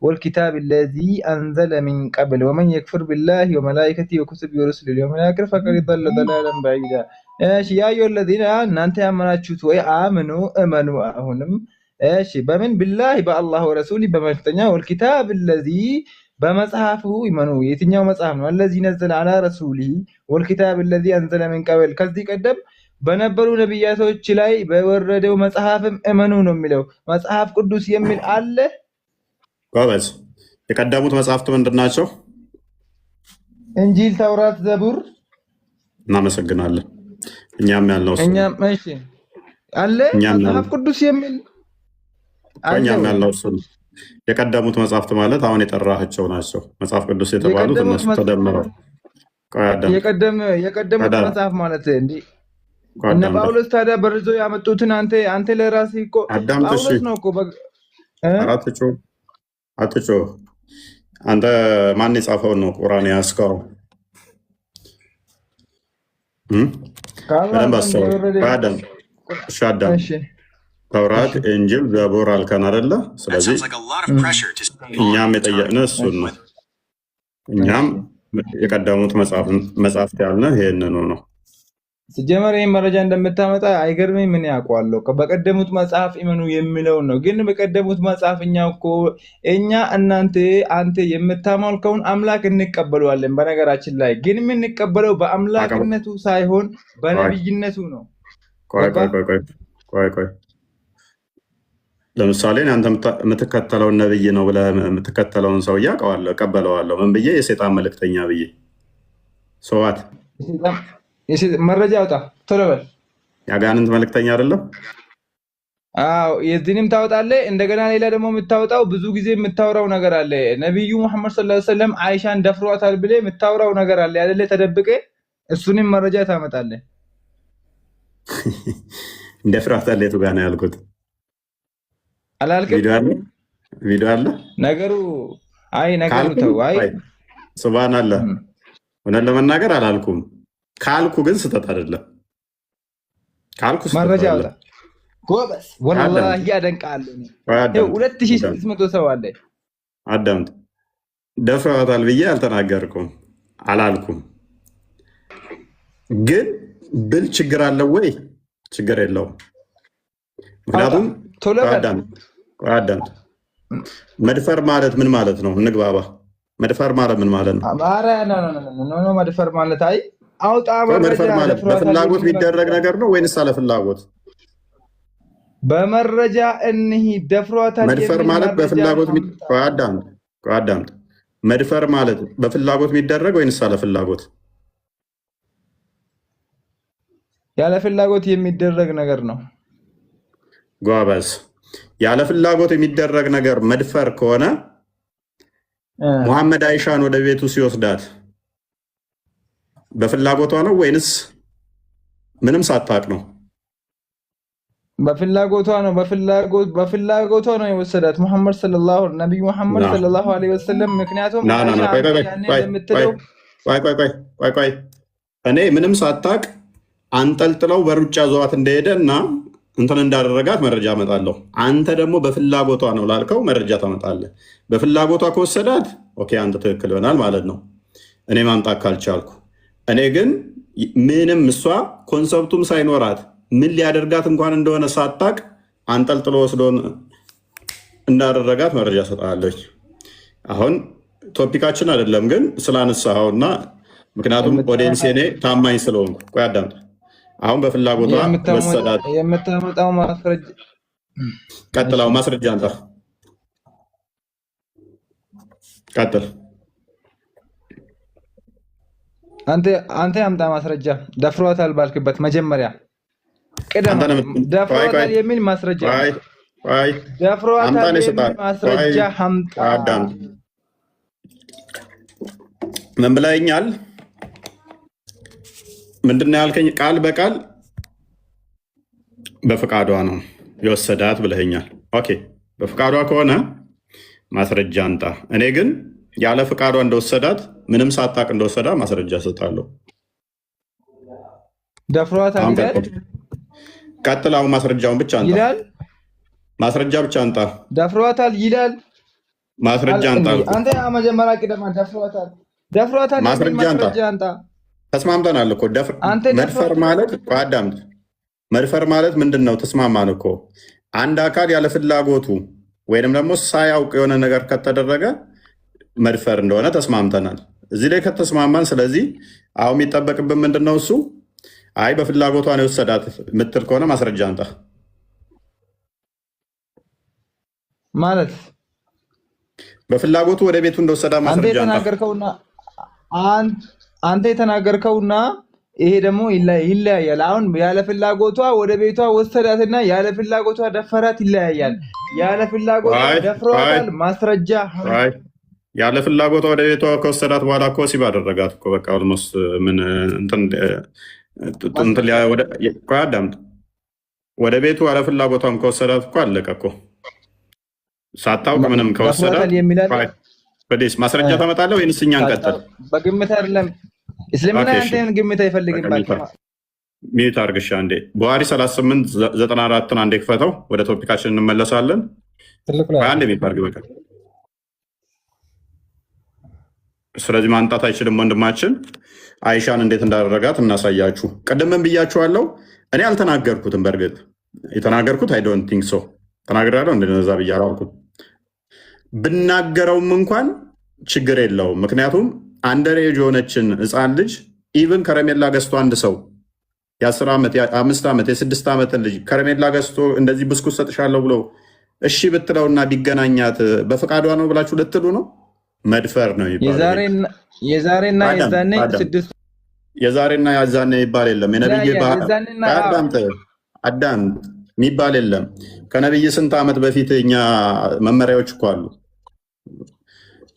والكتاب الذي أنزل من قبل ومن يكفر بالله وملائكته وكتبه ورسله واليوم الآخر فقد ضل ضلالا بعيدا. يا أيها الذين أنت آمنتم وآمنوا أمنوا أهونم بمن بالله بالله ورسوله بمفتنيا والكتاب الذي በመጽሐፉ ይመኑ። የትኛው መጽሐፍ ነው? الذي نزل على رسوله والكتاب الذي انزل من قبل። ከዚህ ቀደም በነበሩ ነብያቶች ላይ በወረደው መጽሐፍም እመኑ ነው የሚለው። መጽሐፍ ቅዱስ የሚል አለ? ጎበዝ። የቀደሙት መጽሐፍት ምንድናቸው? እንጂል፣ ተውራት፣ ዘቡር። እናመሰግናለን። እኛም ያልነው እሱ እሺ አለ መጽሐፍ ቅዱስ የሚል እኛም ያልነው እሱ የቀደሙት መጽሐፍት ማለት አሁን የጠራቸው ናቸው። መጽሐፍ ቅዱስ የተባሉት እነሱ ተደምረው የቀደሙት መጽሐፍ ማለት እንዴ እነ ጳውሎስ ታዲያ በርዞ ያመጡትን አንተ ለራስህ እኮ ጳውሎስ ነው እኮ አትጮ አንተ ማን የጻፈው ነው ቁርአን ያስከው ተውራት እንጅል ዘቡር አልከን አይደለ? ስለዚህ እኛም የጠየቅነው እሱን ነው። እኛም የቀደሙት መጽሐፍት ያልነ ይሄንን ነው። ሲጀመር ይሄን መረጃ እንደምታመጣ አይገርምም? ምን ያውቀዋለሁ? በቀደሙት መጽሐፍ ኢመኑ የሚለው ነው። ግን በቀደሙት መጽሐፍ እኛ አንተ የምታመልከውን አምላክ እንቀበለዋለን። በነገራችን ላይ ግን የምንቀበለው በአምላክነቱ ሳይሆን በነብይነቱ ነው። ቆይ ለምሳሌ አንተ የምትከተለውን ነብይ ነው ብለህ የምትከተለውን ሰው አውቀዋለሁ፣ እቀበለዋለሁ። ምን ብዬ? የሰይጣን መልእክተኛ ብዬ ሰዋት መረጃ አውጣ ቶሎ በል። ያጋንንት መልእክተኛ አይደለም? አዎ የዚህንም ታወጣለህ። እንደገና ሌላ ደግሞ የምታወጣው ብዙ ጊዜ የምታወራው ነገር አለ። ነብዩ መሐመድ ሰለላሁ ዐለይሂ ወሰለም አይሻን ደፍሯታል ብለህ የምታወራው ነገር አለ አይደለ? ተደብቀ እሱንም መረጃ ታመጣለህ። ደፍሯታል የቱ ጋር ነው ያልኩት? አላልክም? ቪዲዮ አለ ነገሩ። ነገሩ ተው። ሱብሃንአላህ እውነት ለመናገር አላልኩም። ካልኩ ግን ስህተት አይደለም። ካልኩ መረጃ አውጣ ጎበዝ። ወላሂ ያደንቃለሁ። 2600 ሰው አለ። አዳምጥ። ደፍሯታል ብዬ አልተናገርኩም፣ አላልኩም። ግን ብል ችግር አለው ወይ? ችግር የለውም። ምክንያቱም አዳምጥ። መድፈር ማለት ምን ማለት ነው? እንግባባ። መድፈር ማለት ምን ማለት ነው? መድፈር ማለት አውጣ መድፈር ማለት በፍላጎት የሚደረግ ነገር ነው ወይንስ አለ ፍላጎት? በመረጃ እንሂድ። ደፍሯታል። መድፈር ማለት በፍላጎት አዳምጥ። መድፈር ማለት በፍላጎት የሚደረግ ወይንስ አለ ፍላጎት? ያለ ፍላጎት የሚደረግ ነገር ነው። ጓበዝ። ያለ ፍላጎት የሚደረግ ነገር መድፈር ከሆነ ሙሐመድ አይሻን ወደ ቤቱ ሲወስዳት በፍላጎቷ ነው ወይንስ ምንም ሳታቅ ነው? በፍላጎቷ ነው። በፍላጎቷ ነው የወሰዳት ነብዩ መሐመድ ሰለላሁ ዐለይሂ ወሰለም። ምክንያቱም ቆይ እኔ ምንም ሳታቅ አንጠልጥለው በሩጫ ዘዋት እንደሄደ እና እንትን እንዳደረጋት መረጃ አመጣለሁ። አንተ ደግሞ በፍላጎቷ ነው ላልከው መረጃ ታመጣለህ። በፍላጎቷ ከወሰዳት ኦኬ፣ አንተ ትክክል ይሆናል ማለት ነው፣ እኔ ማምጣት ካልቻልኩ። እኔ ግን ምንም እሷ ኮንሰፕቱም ሳይኖራት ምን ሊያደርጋት እንኳን እንደሆነ ሳታቅ አንጠልጥሎ ወስዶን እንዳደረጋት መረጃ ሰጣለች። አሁን ቶፒካችን አይደለም ግን ስላነሳኸውና ምክንያቱም ኦዲየንስ እኔ ታማኝ ስለሆንኩ ቆይ አዳምጥ። አሁን በፍላጎቷ ወሰዳት የምታመጣው ማስረጃ ቀጥላው ማስረጃ አንተ ቀጥል። አንተ ያምጣ ማስረጃ። ደፍሯታል ባልክበት መጀመሪያ ቅደም። ደፍሯታል የሚል ማስረጃ ደፍሯታል የሚል ማስረጃ አምጣ። ምን ብለኸኛል? ምንድን ነው ያልከኝ? ቃል በቃል በፍቃዷ ነው የወሰዳት ብለኸኛል። ኦኬ፣ በፍቃዷ ከሆነ ማስረጃ አንጣ። እኔ ግን ያለ ፍቃዷ እንደወሰዳት ምንም ሳታቅ እንደወሰዳ ማስረጃ ሰጣለሁ። ደፍሯታል ይላል። ቀጥላው ማስረጃውን ብቻ አንጣ። ማስረጃ ብቻ አንጣ። ደፍሯታል ይላል። ማስረጃ አንጣ። አንተ መጀመሪያ ቅደማ። ደፍሯታል ማስረጃ አንጣ። ተስማምተናል እኮ መድፈር ማለት አዳምጥ። መድፈር ማለት ምንድን ነው? ተስማማን እኮ። አንድ አካል ያለ ፍላጎቱ ወይንም ደግሞ ሳያውቅ የሆነ ነገር ከተደረገ መድፈር እንደሆነ ተስማምተናል። እዚህ ላይ ከተስማማን፣ ስለዚህ አሁን የሚጠበቅብን ምንድን ነው? እሱ አይ በፍላጎቷ ነው የወሰዳት ምትል ከሆነ ማስረጃ አንጣ። ማለት በፍላጎቱ ወደ ቤቱ እንደወሰዳ ማስረጃ አንተ የተናገርከውና ይሄ ደግሞ ይለያያል። አሁን ያለ ፍላጎቷ ወደ ቤቷ ወሰዳትና ያለ ፍላጎቷ ደፈራት ይለያያል። ያለ ፍላጎቷ ደፍሯታል ማስረጃ። ያለ ፍላጎቷ ወደ ቤቷ ከወሰዳት በኋላ እኮ ሲብ አደረጋት እኮ በቃ ኦልሞስት ምን እንትን አዳምጥ። ወደ ቤቱ አለ ፍላጎቷም ከወሰዳት እኮ አለቀ እኮ። ሳታውቅ ምንም ከወሰዳት ማስረጃ ታመጣለህ ወይንስ እኛ እንቀጥል? በግምት አይደለም እስልምና ያንተን ግምት አይፈልግም። ሚዩት አድርግሻ እንዴ። ቡሃሪ 3894ን አንዴ ክፈተው፣ ወደ ቶፒካችን እንመለሳለን። አንድ የሚባርግ በቃ። ስለዚህ ማንጣት አይችልም ወንድማችን። አይሻን እንዴት እንዳደረጋት እናሳያችሁ። ቅድምም ብያችኋለሁ፣ እኔ አልተናገርኩትም። በእርግጥ የተናገርኩት አይ ዶንት ቲንክ ሶ ተናግሬያለሁ። እንደነዛ ብዬ አላልኩም። ብናገረውም እንኳን ችግር የለውም። ምክንያቱም አንደር ኤጅ የሆነችን ህፃን ልጅ ኢቭን ከረሜላ ገዝቶ አንድ ሰው የ10 ዓመት የ5 ዓመት የ6 ዓመትን ልጅ ከረሜላ ገዝቶ እንደዚህ ብስኩት ሰጥሻለሁ ብሎ እሺ ብትለውና ቢገናኛት በፈቃዷ ነው ብላችሁ ልትሉ ነው? መድፈር ነው ይባላል። የዛሬና የዛኔ 6 የዛሬና ያዛኔ ይባል የለም። የነብይ አዳም የሚባል የለም። ከነብይ ስንት ዓመት በፊት እኛ መመሪያዎች እኮ አሉ።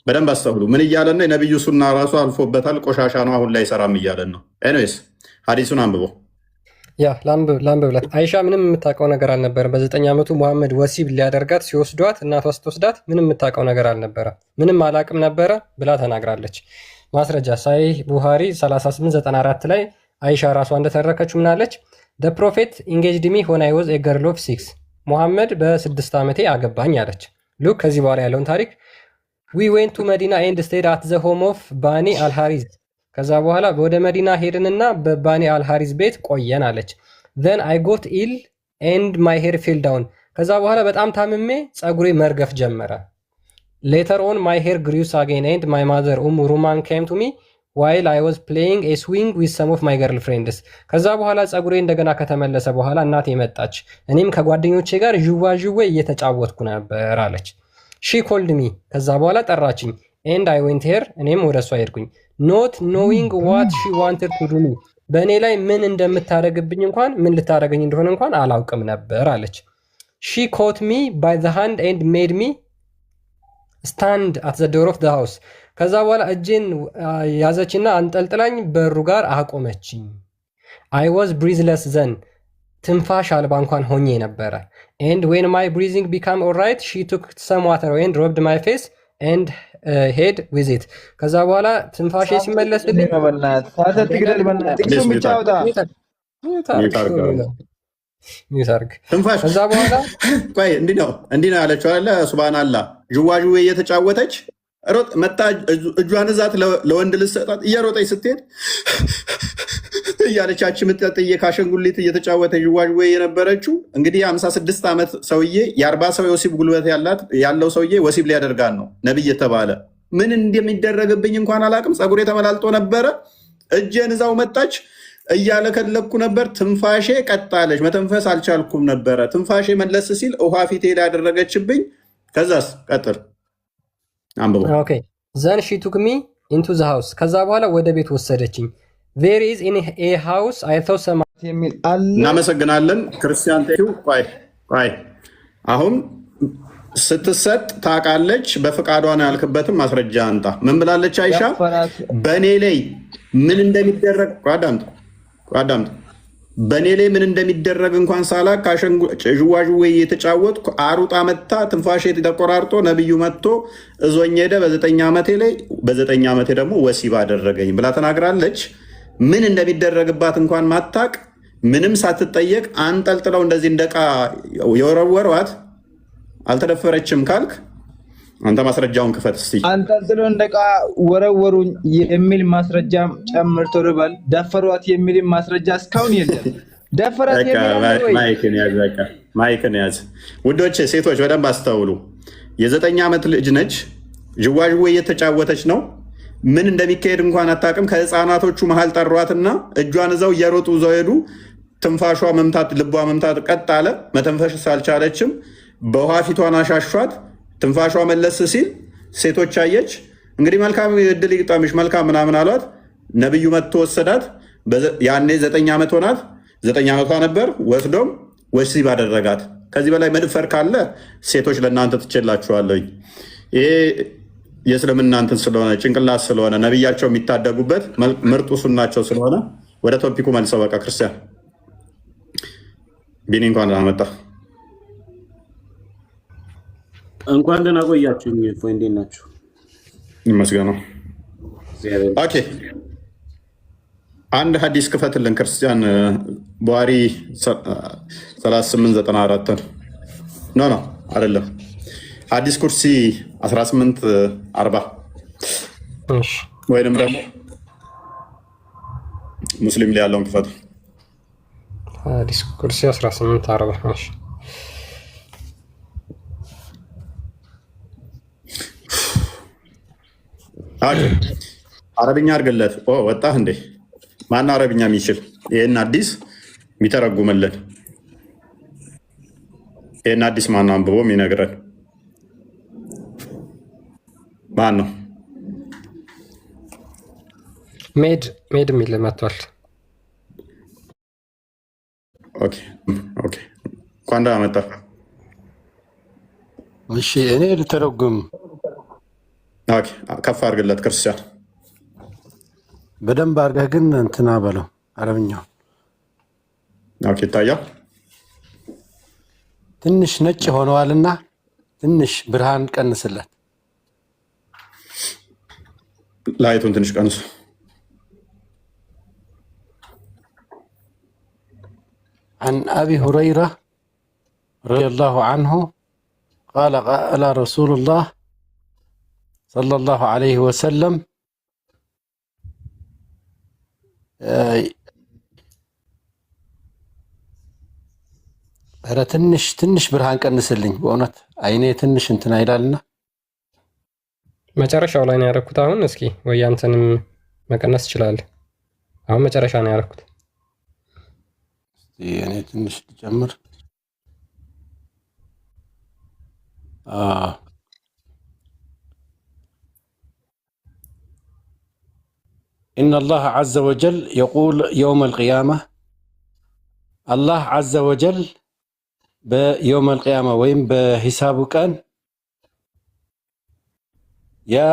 በደንብ አስተውሉ። ምን እያለን ነው? የነብዩ ሱና ራሱ አልፎበታል። ቆሻሻ ነው፣ አሁን ላይ ሰራም እያለን ነው። ኤኒዌይስ ሀዲሱን አንብቦ ላንብብለት። አይሻ ምንም የምታውቀው ነገር አልነበረም። በ9 ዓመቱ ሙሐመድ ወሲብ ሊያደርጋት ሲወስዷት እናቷ ስትወስዳት ምንም የምታውቀው ነገር አልነበረ። ምንም አላቅም ነበረ ብላ ተናግራለች። ማስረጃ ሳሂህ ቡሃሪ 3894 ላይ አይሻ ራሷ እንደተረከችው ምናለች? the prophet engaged me when I was a girl of 6 ሙሐመድ በ6 ዓመቴ አገባኝ አለች። ሉክ ከዚህ በኋላ ያለውን ታሪክ we went to medina and stayed at the home of ባኒ አልሃሪዝ ከዛ በኋላ ወደ መዲና ሄድንና በባኒ አልሃሪዝ ቤት ቆየን አለች። then I got ill and my hair fell down ከዛ በኋላ በጣም ታምሜ ጸጉሬ መርገፍ ጀመረ። later on my hair grew again and my mother ሩማን came to me while I was playing a swing with some of my girlfriends ከዛ በኋላ ጸጉሬ እንደገና ከተመለሰ በኋላ እናቴ መጣች፣ እኔም ከጓደኞቼ ጋር ዥዋዥዌ እየተጫወትኩ ነበር አለች። she called me ከዛ በኋላ ጠራችኝ and I went here እኔም ወደ እሷ ሄድኩኝ not knowing what she wanted to do me በእኔ ላይ ምን እንደምታደርግብኝ እንኳን ምን ልታደርገኝ እንደሆነ እንኳን አላውቅም ነበር አለች። she caught me by the hand and made me stand at the door of the house ከዛ በኋላ እጄን ያዘችና አንጠልጥላኝ በሩ ጋር አቆመችኝ። I was breathless then ትንፋሽ አልባ እንኳን ሆኜ ነበረ። and when my breathing became alright she took some water and rubbed my face and head with it ከዛ በኋላ ትንፋሽ ሲመለስልኝ ከዛ በኋላ ቆይ እንዲህ ነው ያለችው አለ ሱብሃንአላህ። ዥዋዥዌ እየተጫወተች ሮጥ መጣ እጇን እዛት ለወንድ ልሰጣት እየሮጠች ስትሄድ እያለቻች ምጥጥዬ ካሸንጉሊት እየተጫወተ ዥዋዥዌ የነበረችው እንግዲህ 56 ዓመት ሰውዬ የ40 ሰው የወሲብ ጉልበት ያለው ሰውዬ ወሲብ ሊያደርጋን ነው ነብይ የተባለ። ምን እንደሚደረግብኝ እንኳን አላቅም። ጸጉሬ ተመላልጦ ነበረ። እጄን እዛው መጣች እያለከለኩ ነበር። ትንፋሼ ቀጣለች። መተንፈስ አልቻልኩም ነበረ። ትንፋሼ መለስ ሲል ውሃ ፊቴ ላይ ያደረገችብኝ። ከዛስ ቀጥል አንብቦ ኦኬ then she took me into the house ከዛ በኋላ ወደ ቤት ወሰደችኝ። there is in a house I thought some የሚል አለ። እናመሰግናለን ክርስቲያን ቴው ቆይ አሁን ስትሰጥ ታውቃለች። በፍቃዷ ነው ያልክበትም ማስረጃ አንጣ። ምን ብላለች አይሻ? በእኔ ላይ ምን እንደሚደረግ አዳምጥ። በእኔ ላይ ምን እንደሚደረግ እንኳን ሳላቅ ዥዋዥዌ የተጫወትኩ አሩጣ መታ ትንፋሼ ተቆራርጦ ነብዩ መጥቶ እዞኝ ሄደ። በ9 ዓመቴ ደግሞ ወሲብ አደረገኝ ብላ ተናግራለች። ምን እንደሚደረግባት እንኳን ማታቅ ምንም ሳትጠየቅ አንጠልጥለው እንደዚህ እንደቃ የወረወሯት አልተደፈረችም ካልክ አንተ ማስረጃውን ክፈት እስቲ። አንጠልጥለው እንደቃ ወረወሩኝ የሚል ማስረጃ ጨምር ተርበል። ደፈሯት የሚል ማስረጃ እስካሁን የለም። ደፈራት የሚል ማይክን ያዝ። ውዶቼ ሴቶች በደንብ አስተውሉ። የ9 ዓመት ልጅ ነች። ዥዋዥዌ እየተጫወተች ነው። ምን እንደሚካሄድ እንኳን አታውቅም። ከህፃናቶቹ መሃል ጠሯትና እጇን እዛው እየሮጡ ይዘው ሄዱ። ትንፋሿ መምታት፣ ልቧ መምታት ቀጥ አለ። መተንፈስ አልቻለችም። በውሃ ፊቷን አሻሿት። ትንፋሿ መለስ ሲል ሴቶች አየች። እንግዲህ መልካም እድል ይግጠምሽ መልካም ምናምን አሏት። ነብዩ መጥቶ ወሰዳት። ያኔ 9 ዓመት ሆናት። 9 ዓመቷ ነበር። ወስዶም ወሲብ አደረጋት። ከዚህ በላይ መድፈር ካለ ሴቶች ለእናንተ ትችላችኋለኝ። ይሄ የእስልምና እንትን ስለሆነ ጭንቅላት ስለሆነ ነብያቸው የሚታደጉበት ምርጡ ሱናቸው ስለሆነ ወደ ቶፒኩ መልሰው በቃ ክርስቲያን ቢኒ እንኳን ደህና መጣ። እንኳን ደህና ቆያችሁኝ። እፎይ እንዴት ናችሁ? ይመስገነው። ኦኬ አንድ ሐዲስ ክፈትልን ክርስቲያን። ቡኻሪ 3894 ኖ አይደለም፣ ሐዲስ ኩርሲ 1840 ወይንም ደግሞ ሙስሊም ላይ ያለውን ክፈቱ። ሐዲስ ኩርሲ 1840 አረብኛ አድርግለት። ወጣህ እንዴ? ማን አረብኛ የሚችል ይህን አዲስ የሚተረጉምልን? ይህን አዲስ ማን አንብቦ የሚነግረን ማን ነው? ሜድ የሚል መጥቷል። ኦኬ እንኳን ደህና መጣህ። እሺ እኔ ልተረጉም። ከፍ አድርግለት ክርስቲያን። በደንብ አድርገህ ግን እንትና በለው አረብኛው። ይታያል። ትንሽ ነጭ ሆነዋልና ትንሽ ብርሃን ቀንስለት። ላይቱን ትንሽ ቀንሱ። عن أبي هريرة رضي الله عنه قال قال رسول الله صلى الله عليه وسلم ኧረ ትንሽ ብርሃን ቀንስልኝ በእውነት አይኔ ትንሽ እንትን አይላልና መጨረሻው ላይ ነው ያደረኩት። አሁን እስኪ ወይ አንተንም መቀነስ ትችላለህ። አሁን መጨረሻ ነው ያደረኩት። እኔ ትንሽ ልጨምር። إن الله عز وجل يقول يوم القيامة الله عز وجل بيوم القيامة وين بحسابه كان يا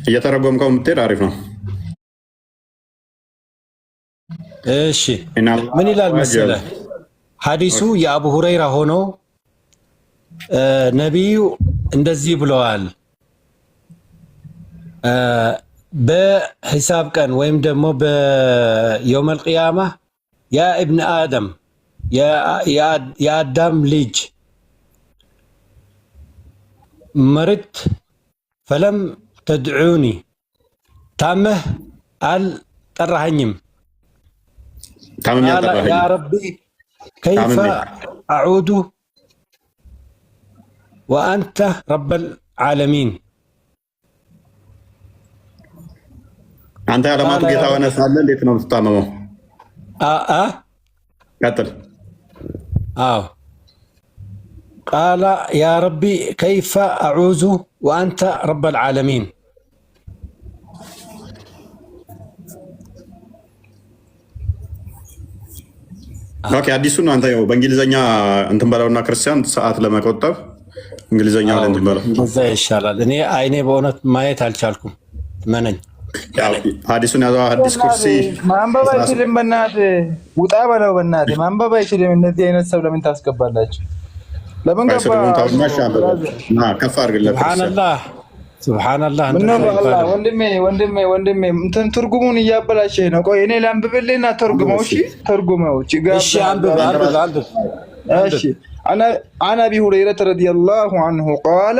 እየተረጎምከው የምትሄድ አሪፍ ነው። እሺ ምን ይላል መሰለህ? ሐዲሱ የአቡ ሁረይራ ሆኖ ነቢዩ እንደዚህ ብለዋል። በሂሳብ ቀን ወይም ደግሞ በየውመል ቂያማ ያ ኢብነ አደም የአዳም ልጅ مرت فلم تدعوني تامه الترهنيم قال يا ربي كيف أعود وأنت رب العالمين أنت على ما تجي توانا سالنا اللي تنام تتامه قتل قال يا ربي كيف أعوذ وأنت رب العالمين ኦኬ አዲሱን አንተ ያው በእንግሊዘኛ እንትን በለውና ክርስቲያን ሰዓት ለመቆጠብ እንግሊዘኛ ላይ እንትን በለው እዛ ይሻላል። እኔ አይኔ በእውነት ማየት አልቻልኩም። መነኝ አዲሱን ያዘው አዲስ ኩርሲ ማንበብ አይችልም። በእናትህ ውጣ በለው በእናትህ ማንበብ አይችልም። እነዚህ አይነት ሰው ለምን ታስገባላችሁ? ለምን ገባ? ከፍ አድርግለት። ሱብሃንአላህ ሱብሃንአላህ። ወንድሜ እንትን ትርጉሙን እያበላሸህ ነው። ቆይ እኔ ላንብብልህና ተርጉመው። እሺ ተርጉመው። እሺ አንብብ። እሺ عن أبي هريرة رضي الله عنه قال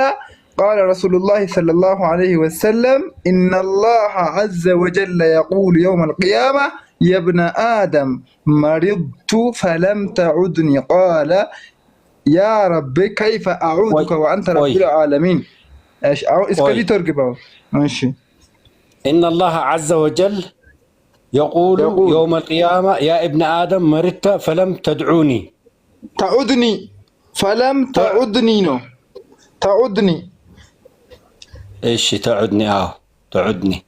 قال رسول الله صلى الله عليه وسلم إن الله عز وجل يقول يوم القيامة يا ابن آدم مرضت فلم تعدني قال يا رب كيف أعودك وأنت رب العالمين. ايش اسكلي ترجمه. ماشي. إن الله عز وجل يقول يوم القيامة يا ابن آدم مرضت فلم تدعوني. تعودني فلم تعودني. نو تعودني ايش تعدني تعدني.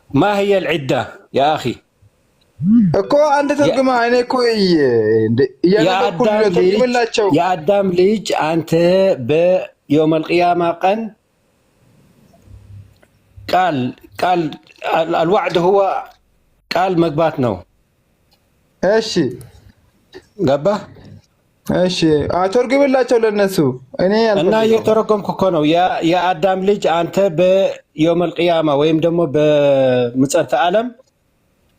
ما هي العدة يا أخي؟ እኮ አንተ ተርጉማ እኔ እኮ የአዳም ልጅ አንተ በየውም አልቅያማ ቀን ቃል አልዋዕድ هو ቃል መግባት ነው። እሺ ገባህ? እሺ አተርጉምላቸው ለነሱ እኔ እና እየተረጎምኩ እኮ ነው። የአዳም ልጅ አንተ በየውም አልቅያማ ወይም ደግሞ በምጽአተ ዓለም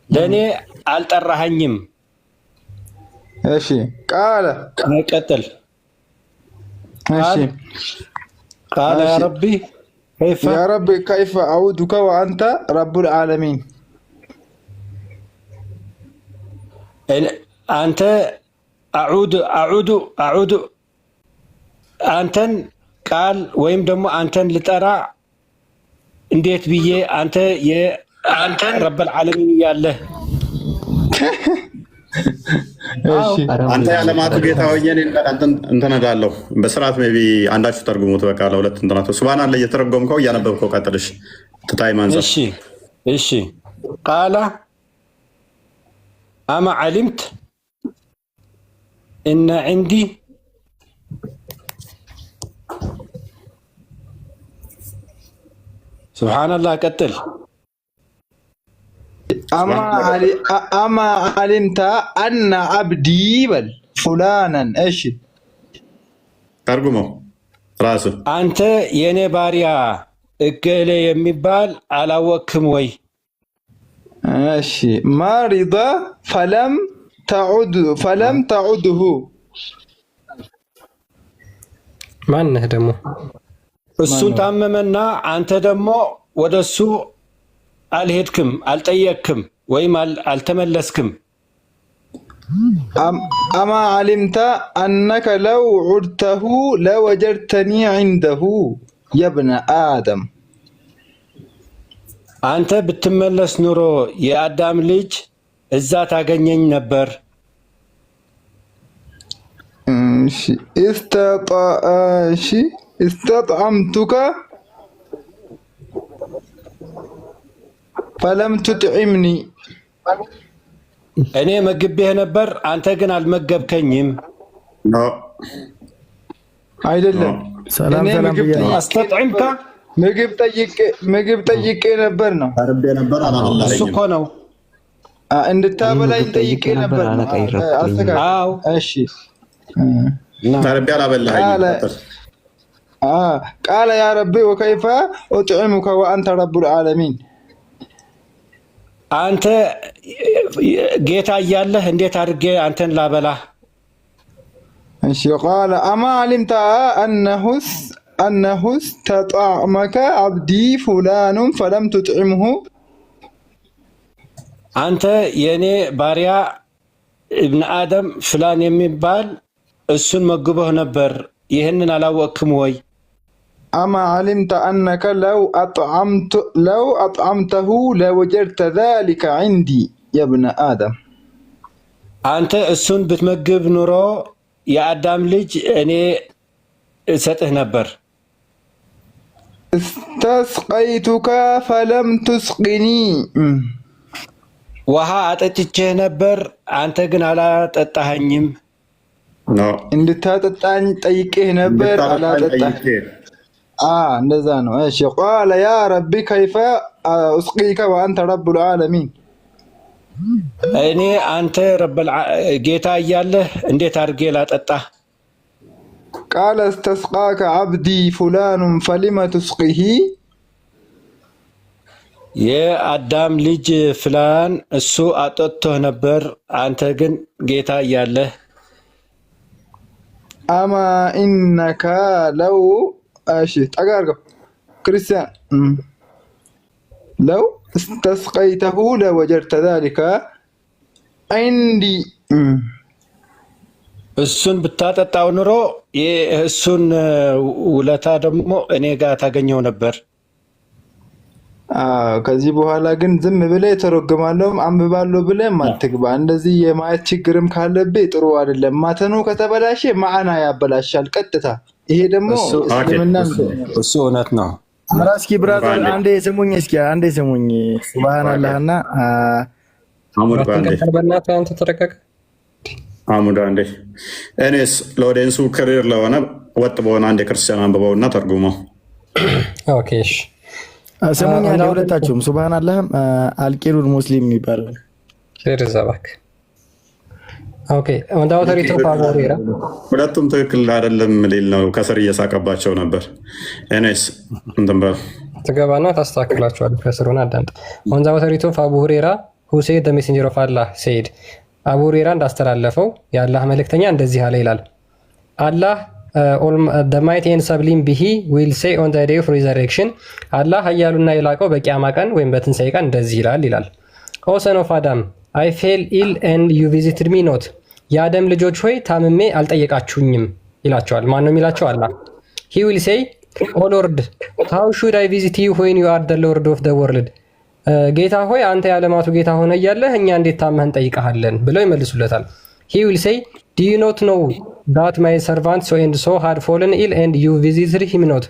ለእኔ አልጠራኸኝም። እሺ ቃለ ቀጥል። እሺ ቃለ ያ ረቢ ከይፈ አዑዱከ ወአንተ ረቡል ዓለሚን። አንተ አዑዱ አንተን ቃል ወይም ደግሞ አንተን ልጠራ እንዴት ብዬ አንተን ረብል ዓለሚን እያለህ አንተ ያለማቱ ጌታ ሆይ እንትን እላለሁ። በስርዓት ሜይ ቢ አንዳችሁ ተርጉሙት። በቃ ለሁለት እንትናቱ ሱብሃንአላህ እየተረጎምከው እያነበብከው ቀጥልሽ ትታይ ማንዘር። እሺ ቃለ አማ ዓሊምት እነ ዐንዲ ሱብሃንአላህ ቀጥል። አማ ዓሊምተ አነ አብዲ በል ፉላናን። እሺ ተርጉመው ራሱ አንተ የኔ ባሪያ እገሌ የሚባል አላወቅክም ወይ? እሺ ማሪዳ ፈለም ተዑድሁ ማነህ ደግሞ? እሱን ታመመና አንተ ደግሞ ወደሱ አልሄድክም፣ አልጠየቅክም ወይም አልተመለስክም። አማ ዓሊምተ አነከ ለው ዑድተሁ ለወጀድተኒ ዐንደሁ የብነ አደም። አንተ ብትመለስ ኑሮ የአዳም ልጅ እዛ ታገኘኝ ነበር። እስተጥዐምቱከ ፈለም ቱጥዒምኒ። እኔ መግቤህ ነበር፣ አንተ ግን አልመገብከኝም። አይደለም አስተጥዕምከ ምግብ ጠይቄ ነበር ነው። እሱ እኮ ነው እንድታበላኝ ጠይቄ ነበር። እሺ ቃለ ያ ረቢ ወከይፈ ኡጥዒሙከ ወአንተ ረቡል ዓለሚን። አንተ ጌታ እያለህ እንዴት አድርጌ አንተን ላበላህ? እሺ ቃለ አማ ዓሊምተ አነሁስ ተጣዕመከ አብዲ ፉላኑን ፈለም ቱጥዕምሁ። አንተ የኔ ባሪያ እብነ አደም ፍላን የሚባል እሱን መግቦህ ነበር፣ ይህንን አላወቅክም ወይ? አማ ዓሊምተ አነከ ለው አጥዓምተሁ ለወጀድተ ዛሊከ ዐንዲ የብነ አደም። አንተ እሱን ብትመግብ ኑሮ የአዳም ልጅ እኔ እሰጥህ ነበር። እስተስቀይቱከ ፈለም ቱስቂኒ። ውሃ አጠጭቼህ ነበር፣ አንተ ግን አላጠጣኸኝም። እንድታጠጣኝ ጠይቄህ ነበር፣ አላጠጣኸኝም። እንደዛ ነው። እሺ ቃለ ያ ረቢ ከይፈ እስቂከ ወአንተ ረቡል ዓለሚን። እኔ አንተ ጌታ እያለህ እንዴት አድርጌ ላጠጣህ? ቃለ እስተስቃከ ዓብዲ ፉላኑን ፈሊመ ትስቂሂ። የአዳም ልጅ ፍላን እሱ አጠጥቶህ ነበር፣ አንተ ግን ጌታ እያለህ። አማ ኢነከ ለው እሺ ጠጋ አድርገው ክርስቲያን ለው እስተስቀይተሁ ለወጀድተ ዛሊከ ዐንዲ። እሱን ብታጠጣው ኑሮ እሱን ውለታ ደግሞ እኔ ጋር ታገኘው ነበር። ከዚህ በኋላ ግን ዝም ብለህ የተረጎማለሁ አንብባለሁ ብለህ አትግባ። እንደዚህ የማየት ችግርም ካለብህ ጥሩ አይደለም። ማተኑ ከተበላሸ ማዕና ያበላሻል ቀጥታ። ይሄ ደግሞ እስልምና እሱ እውነት ነው። እስኪ ብራዘር አንዴ ስሙኝ፣ እስኪ አንዴ ስሙኝ። ሱብሃንአላህና በእናትህ አንተ ተረቀቅ አሙዳ እንዴ እኔስ ለኦዲየንሱ ክሪር ለሆነ ወጥ በሆነ አንድ ክርስቲያን አንብበውና ተርጉመው። ኦኬ እሺ ስሙኝ አንዴ ሁለታችሁም ሱብሃንአላህም አልቂሩል ሙስሊም ይባላል። ዘባክ ኦኬ ወንዳው ተሪቶ ፋቮሪራ ሁለቱም ትክክል አይደለም ሊል ነው። ከስር እየሳቀባቸው ነበር። እኔስ እንተምባል ተገባና ታስተካክላችኋል። ከስሩና አዳምጥ። ወንዳው ተሪቶ ፋቮሪራ ሁሴ ዘ ሜሴንጀር ኦፍ አላህ ሴድ አቡ ሁሬራ እንዳስተላለፈው የአላህ መልእክተኛ እንደዚህ አለ ይላል። አላህ the mighty and sublime be he will say on the day of resurrection አላህ ኃያሉና የላቀው በቂያማ ቀን ወይም በትንሣኤ ቀን እንደዚህ ይላል። O son of Adam I fell ill and you visited me not የአደም ልጆች ሆይ ታምሜ አልጠየቃችሁኝም ይላቸዋል። ማን ነው የሚላቸው? አላህ he will say O Lord how should I visit you when you are the Lord of the world ጌታ ሆይ አንተ የዓለማቱ ጌታ ሆነ እያለህ እኛ እንዴት ታመህ እንጠይቅሃለን ብለው ይመልሱለታል። he will say do you not know that my servant so and so had fallen ill and you visited him not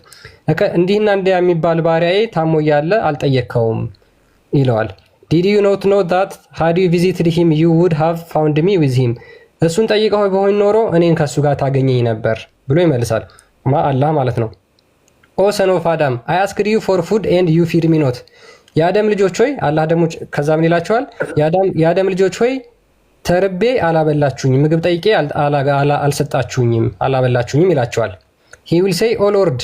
እንዲህና እንዲያ የሚባል ባሪያዬ ታሞ እያለ አልጠየቅከውም ይለዋል። did you not know that had you visited him you would have found me with him እሱን ጠይቀው በሆን ኖሮ እኔን ከሱ ጋር ታገኘኝ ነበር ብሎ ይመልሳል። አላህ ማለት ነው። O son of Adam I asked you for food and you feed me not የአደም ልጆች ሆይ አላህ ደግሞ ከዛ ምን ይላቸዋል? የአደም ልጆች ሆይ ተርቤ አላበላችሁኝም፣ ምግብ ጠይቄ አልሰጣችሁኝም፣ አላበላችሁኝም ይላቸዋል። he will say O Lord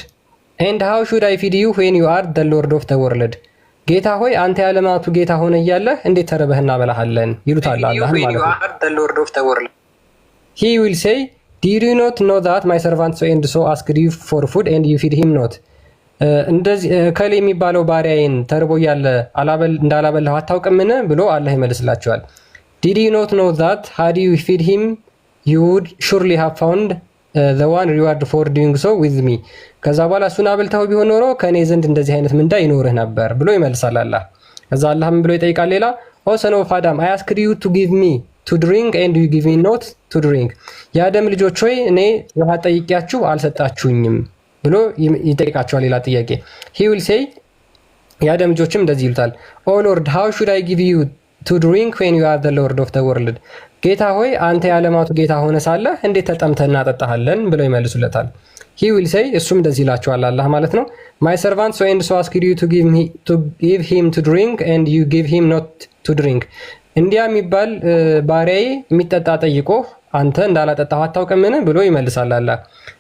and how should I feed you when you are the Lord of the world ጌታ ሆይ አንተ የዓለማቱ ጌታ ሆነ እያለህ እንዴት ተርበህ እናበላሃለን ይሉታል አላህ ማለት ነው። he will say did you not know that my servant so and so asked you for food and you feed him not እንደዚህ ከሌ የሚባለው ባሪያዬን ተርቦ ያለ እንዳላበላሁ አታውቅምን ብሎ አላህ ይመልስላቸዋል። did you not know that had you fed him you would surely have found the one reward for doing so with me ከዛ በኋላ እሱን አብልተው ቢሆን ኖሮ ከኔ ዘንድ እንደዚህ አይነት ምንዳ ይኖርህ ነበር ብሎ ይመልሳል አላህ። ከዛ አላህ ምን ብሎ ይጠይቃል ሌላ O son of Adam I asked you to give me to drink and you give me not to drink የአደም ልጆች ሆይ እኔ ውሃ ጠይቄያችሁ አልሰጣችሁኝም ብሎ ይጠይቃቸዋል ሌላ ጥያቄ። he will say የአደም ልጆችም እንደዚህ ይሉታል O Lord how should I give you to drink when you are the Lord of the world ጌታ ሆይ አንተ የዓለማቱ ጌታ ሆነ ሳለህ እንዴት ተጠምተህ እናጠጣሃለን ብለው ይመልሱለታል። he will say እሱም እንደዚህ ይላቸዋል አላህ ማለት ነው my servant so and so asked you to give him to drink and you give him not to drink እንዲያ የሚባል ባሪያዬ የሚጠጣ ጠይቆ አንተ እንዳላጠጣው አታውቅምን ብሎ ይመልሳል አላህ።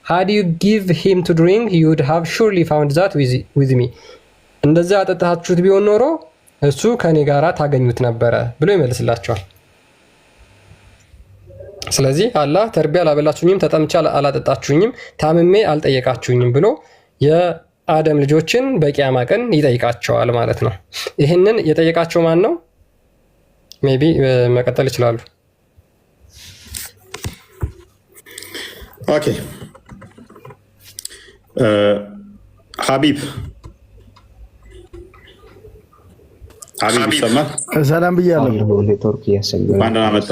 had you give him to drink you would have surely found that with me እንደዛ አጠጣችሁት ቢሆን ኖሮ እሱ ከኔ ጋራ ታገኙት ነበረ ብሎ ይመልስላቸዋል። ስለዚህ አላህ ተርቤ አላበላችሁኝም፣ ተጠምቼ አላጠጣችሁኝም፣ ታምሜ አልጠየቃችሁኝም ብሎ የአደም ልጆችን በቂያማ ቀን ይጠይቃቸዋል ማለት ነው። ይህንን የጠየቃቸው ማን ነው? ሜቢ መቀጠል ይችላሉ። ኦኬ ሀቢብ ይሰማል? ሰላም ብያለሁ። ኔትወርክ እያሰገኝ ማንና መጣ?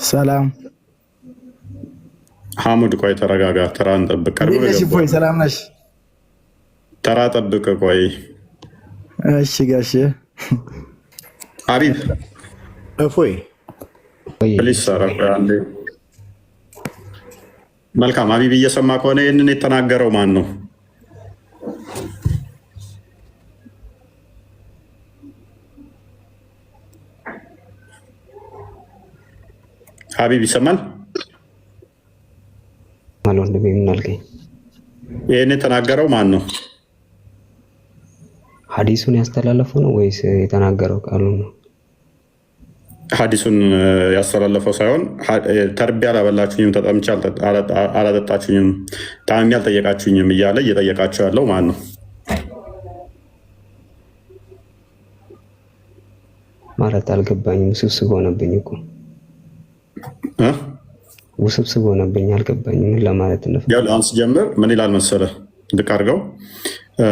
ሰላም ሐሙድ ቆይ ተረጋጋ፣ ተራን ጠብቅ። እፎይ ሰላም ነሽ? ተራ ጠብቅ ቆይ። እሺ ጋሼ ሀቢብ እፎይ ፕሊስ ሰራራ አንዴ። መልካም ሀቢብ እየሰማ ከሆነ ይህንን የተናገረው ማን ነው? ሀቢብ ይሰማል? ወንድሜ ምን አልከኝ? ይህን የተናገረው ማን ነው? ሐዲሱን ያስተላለፈው ነው ወይስ የተናገረው ቃሉ ነው? ሐዲሱን ያስተላለፈው ሳይሆን ተርቤ አላበላችሁኝም፣ ተጠምቼ አላጠጣችሁኝም፣ ታምሜ አልጠየቃችሁኝም እያለ እየጠየቃቸው ያለው ማን ነው? ማለት አልገባኝም። ውስብስብ ሆነብኝ እኮ ውስብስብ ሆነብኝ፣ አልገባኝም ምን ለማለት ነው። አሁን ስጀምር ምን ይላል መሰለህ? ልቅ አድርገው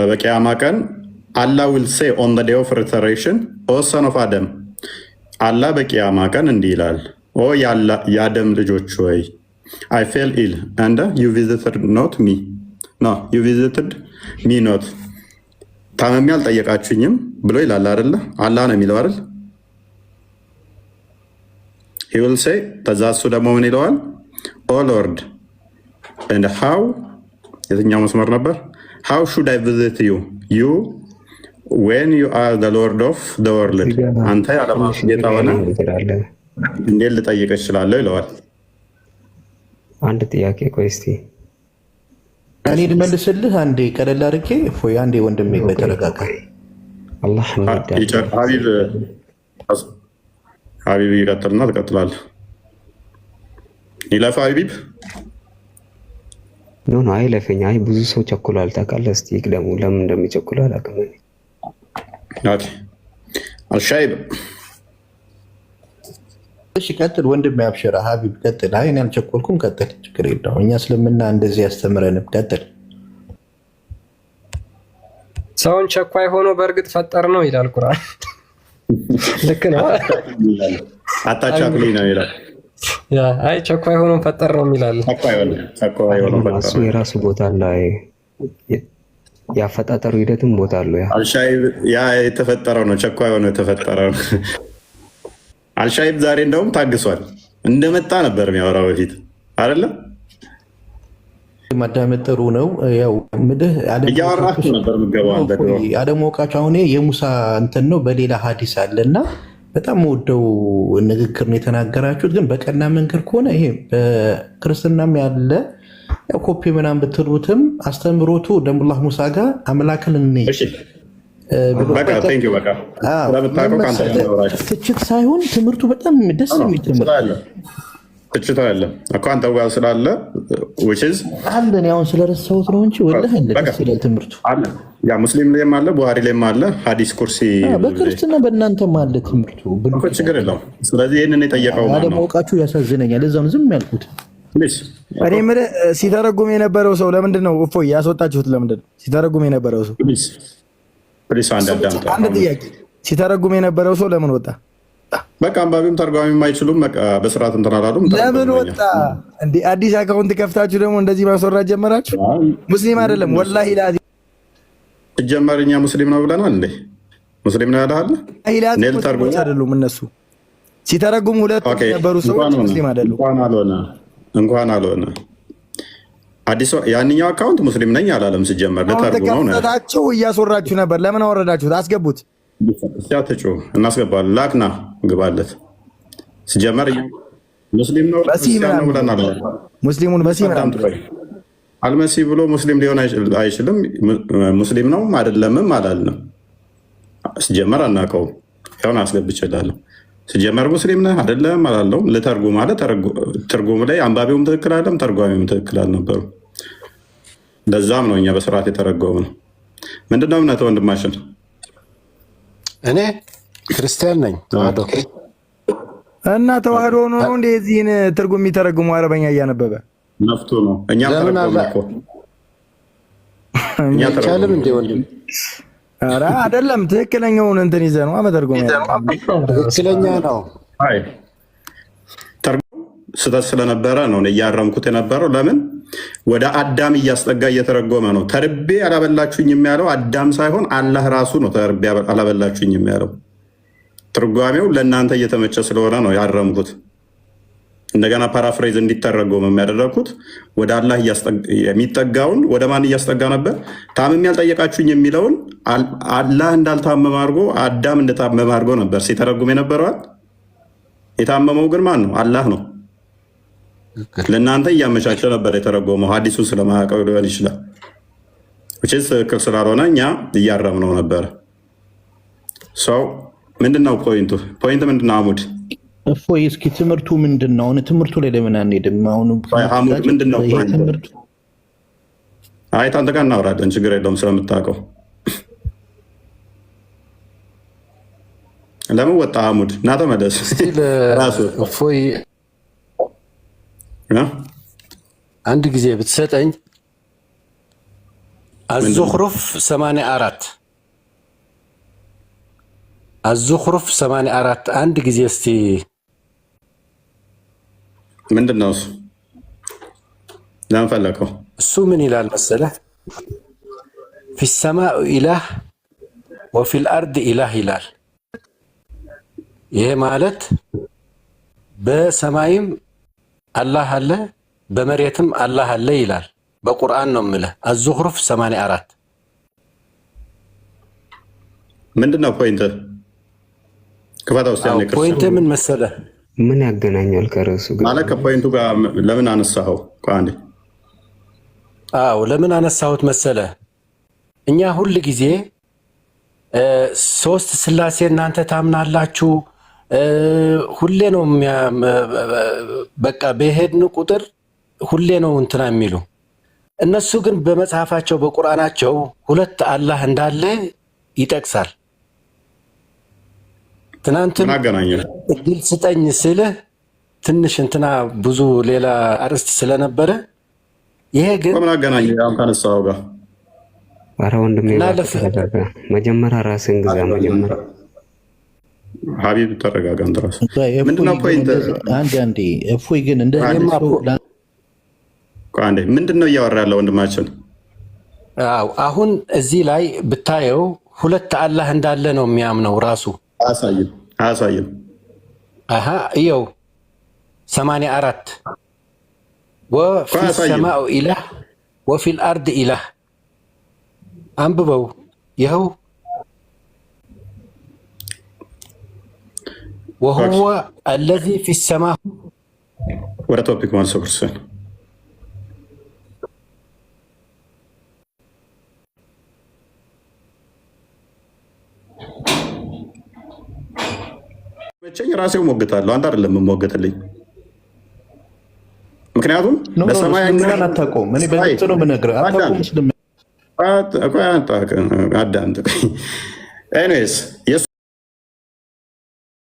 በቂያማ ቀን አላህ will say on the day of resurrection O son of Adam አላህ በቂያማ ቀን እንዲህ ይላል ኦ የአደም ልጆች ሆይ I fell ill and you visited not me ኖ ዩ ቪዚትድ ሚ ኖት ታመሚ አልጠየቃችሁኝም ብሎ ይላል አይደለ? አላህ ነው የሚለው አይደል? he will say ከዛ እሱ ደግሞ ምን ይለዋል? ኦ ሎርድ and how የትኛው መስመር ነበር? how should I visit you when you are the Lord of the world አንተ የዓለማት ጌታ ሆነ እንዴት ልጠይቅ እችላለሁ ይለዋል። አንድ ጥያቄ ቆይ እስቲ እኔ ልመልስልህ አንዴ ቀለል አድርጌ ፎይ አንዴ ወንድሜ በተረጋጋ አላህ ሀቢብ ይቀጥልና ትቀጥላለህ። ይለፍ ሀቢብ ኖ አይለፈኝ። አይ ብዙ ሰው ቸኩሏል ታውቃለህ። እስቲ ይቅደሙ። ለምን እንደሚቸኩሉ አላውቅም። አልሻይብ እሺ ቀጥል ወንድሜ አብሽራ ሀቢብ ቀጥል። አይ እኔ አልቸኮልኩም ቀጥል፣ ችግር የለውም። እኛ እስልምና እንደዚህ ያስተምረንም ቀጥል። ሰውን ቸኳይ ሆኖ በእርግጥ ፈጠር ነው ይላል ቁርአን። ልክ ነው። አታቻክሊ ነው ይላል። አይ ቸኳይ ሆኖ ፈጠር ነው የሚላል። እሱ የራሱ ቦታ አለ። ያፈጣጠሩ ሂደትም ቦታ አለው። ያ የተፈጠረው ነው፣ ቸኳይ ሆኖ የተፈጠረው ነው። አልሻይብ ዛሬ እንደውም ታግሷል። እንደመጣ ነበር የሚያወራው በፊት አይደለም። ማዳመጥ ጥሩ ነው። ያው ምድህ እያወራችሁ ነበር የምትገባው አለማወቃችሁ። አሁን የሙሳ እንትን ነው በሌላ ሀዲስ አለና በጣም ወደው ንግግር ነው የተናገራችሁት። ግን በቀና መንገድ ከሆነ ይሄ በክርስትናም ያለ ኮፒ ምናምን ብትሉትም አስተምሮቱ ደሙላህ ሙሳ ጋር አምላክን እንይ ትችት ሳይሆን ትምህርቱ በጣም ደስ የሚል ትምህርት ትችት አለ እኮ አንተ ጋር ስላለ አለን። ያሁን ስለረሳሁት ነው እንጂ ወላሂ ደስ ይላል ትምህርቱ። ያ ሙስሊም ላይም አለ፣ ቡሃሪ ላይም አለ፣ ሀዲስ ኩርሲ በክርስትና በእናንተም አለ ትምህርቱ። ችግር የለውም። ስለዚህ ይህንን የጠየቀው አለማወቃችሁ ያሳዝነኛል። እዛም ዝም ያልኩት እኔ የምልህ ሲተረጉም የነበረው ሰው ለምንድን ነው እፎይ ያስወጣችሁት? ለምንድን ነው ሲተረጉም የነበረው ሰው? አንድ ጥያቄ፣ ሲተረጉም የነበረው ሰው ለምን ወጣ? በቃ አንባቢም ተርጓሚም አይችሉም። በስርዓት እንትን አላሉም። ለምን ወጣ? እንደ አዲስ አካውንት ከፍታችሁ ደግሞ እንደዚህ ማስወራት ጀመራችሁ። ሙስሊም አይደለም ወላሂ ላዚ ሲጀመር እኛ ሙስሊም ነው ብለናል እንዴ? ሙስሊም ነው ያለህ አይደሉም እነሱ ሲተረጉም ሁለት የነበሩ ሰዎች ሙስሊም አይደሉም። እንኳን አልሆነ አዲስ ያንኛው አካውንት ሙስሊም ነኝ አላለም። ሲጀመር ለተርጉመው ነው ታቸው እያስወራችሁ ነበር። ለምን አወረዳችሁት? አስገቡት። ሲያተጩ እናስገባለን። ላክና ግባለት። ሲጀመር ሙስሊም ነው ብለናል። ሙስሊሙን በሲ አልመሲ ብሎ ሙስሊም ሊሆን አይችልም። ሙስሊም ነው አይደለምም አላልንም። ሲጀመር አናውቀውም። ያውን አስገብቼላለሁ። ሲጀመር ሙስሊም ነህ አይደለም አላለውም። ልተርጉም ማለት ትርጉም ላይ አንባቢውም ትክክል አለም፣ ተርጓሚውም ትክክል አልነበሩ። ለዛም ነው እኛ በስርዓት የተረጎሙ ነው። ምንድነው እምነት ወንድማችን? እኔ ክርስቲያን ነኝ ተዋህዶ እና ተዋህዶ ሆኖ ነው እንደ እዚህን ትርጉም የሚተረጉሙ አረበኛ እያነበበ ነፍቶ ነው። እኛ ተረጎም እኮ እኛ ተረጎም እንደ ወንድም ኧረ አይደለም። ትክክለኛውን እንትን ይዘህ ነው መተርጎም ትክክለኛ ነው። አይ ተርጉም ስህተት ስለነበረ ነው እያረምኩት የነበረው። ለምን ወደ አዳም እያስጠጋ እየተረጎመ ነው። ተርቤ አላበላችሁኝም ያለው አዳም ሳይሆን አላህ ራሱ ነው። ተርቤ አላበላችሁኝም ያለው ትርጓሜው ለእናንተ እየተመቸ ስለሆነ ነው ያረምኩት። እንደገና ፓራፍሬዝ እንዲተረጎም የሚያደረግኩት ወደ አላህ የሚጠጋውን ወደ ማን እያስጠጋ ነበር? ታምሜ ያልጠየቃችሁኝ የሚለውን አላህ እንዳልታመመ አድርጎ አዳም እንደታመመ አድርጎ ነበር ሲተረጉም የነበረዋል። የታመመው ግን ማን ነው? አላህ ነው። ለእናንተ እያመቻቸ ነበር የተረጎመው። ሀዲሱን ስለማያውቀው ሊሆን ይችላል። ትክክል ስላልሆነ እኛ እያረምነው ነበረ። ሰው ምንድነው ፖይንቱ? ፖይንት ምንድነው? አሙድ እፎይ እስኪ ትምህርቱ ምንድን ነው? አሁን ትምህርቱ ላይ ለምን አንሄድም? አሁን ምንድን ነው ትምህርቱ? አይ ታንተ ጋር እናወራለን፣ ችግር የለውም ስለምታውቀው። ለምን ወጣ አሙድ? እና ተመለስ ራሱ እፎይ አንድ ጊዜ ብትሰጠኝ አዙኽሩፍ 84 አዙኽሩፍ 84 አንድ ጊዜ እስቲ ምንድን ነው እሱ? ለምን ፈለከው? እሱ ምን ይላል መሰለህ? ፊሰማኡ ኢላህ ወፊል አርድ ኢላህ ይላል። ይሄ ማለት በሰማይም አላህ አለ በመሬትም አላህ አለ ይላል። በቁርአን ነው የምልህ አዙኽሩፍ 84 ምንድነው ፖይንት? ክፈታ ውስጥ ያለ ፖይንት ምን መሰለህ? ምን ያገናኛል ከርዕሱ ጋር? ማለት ከፖይንቱ ጋር ለምን አነሳኸው? አንዴ ለምን አነሳሁት መሰለህ? እኛ ሁል ጊዜ ሶስት ስላሴ እናንተ ታምናላችሁ ሁሌ ነው በቃ በሄድን ቁጥር ሁሌ ነው እንትና የሚሉ። እነሱ ግን በመጽሐፋቸው በቁርአናቸው ሁለት አላህ እንዳለ ይጠቅሳል። ትናንትም እድል ስጠኝ ስልህ ትንሽ እንትና ብዙ ሌላ አርዕስት ስለነበረ ይሄ ግን ምን አገናኘ? ያው ካነሳው ጋር ኧረ ወንድሜ መጀመሪያ ራስን ግዛ። መጀመሪያ ሀቢብ ተረጋጋ። እንድራስ ምንድነው ፖይንት? አንዴ እፎይ ግን አንዴ ምንድነው እያወራ ያለው ወንድማችን? አሁን እዚህ ላይ ብታየው ሁለት አላህ እንዳለ ነው የሚያምነው ራሱ። አያሳይም። እየው 84 ወፊ ሰማኡ ኢላህ ወፊል አርድ ኢላህ አንብበው። ይኸው ወሁወ አለዚ ፊ ሰማ። ወደ ቶፒክ መልሶ ክርስቲያን መቼኝ ራሴው ሞግታለሁ። አንተ አይደለም የምሞግትልኝ። ምክንያቱም በሰማይ አታውቀውም። እኔ በግልጽ ነው የምነግርህ። አታውቀውም። አዳምጥ። ኤኒዌይስ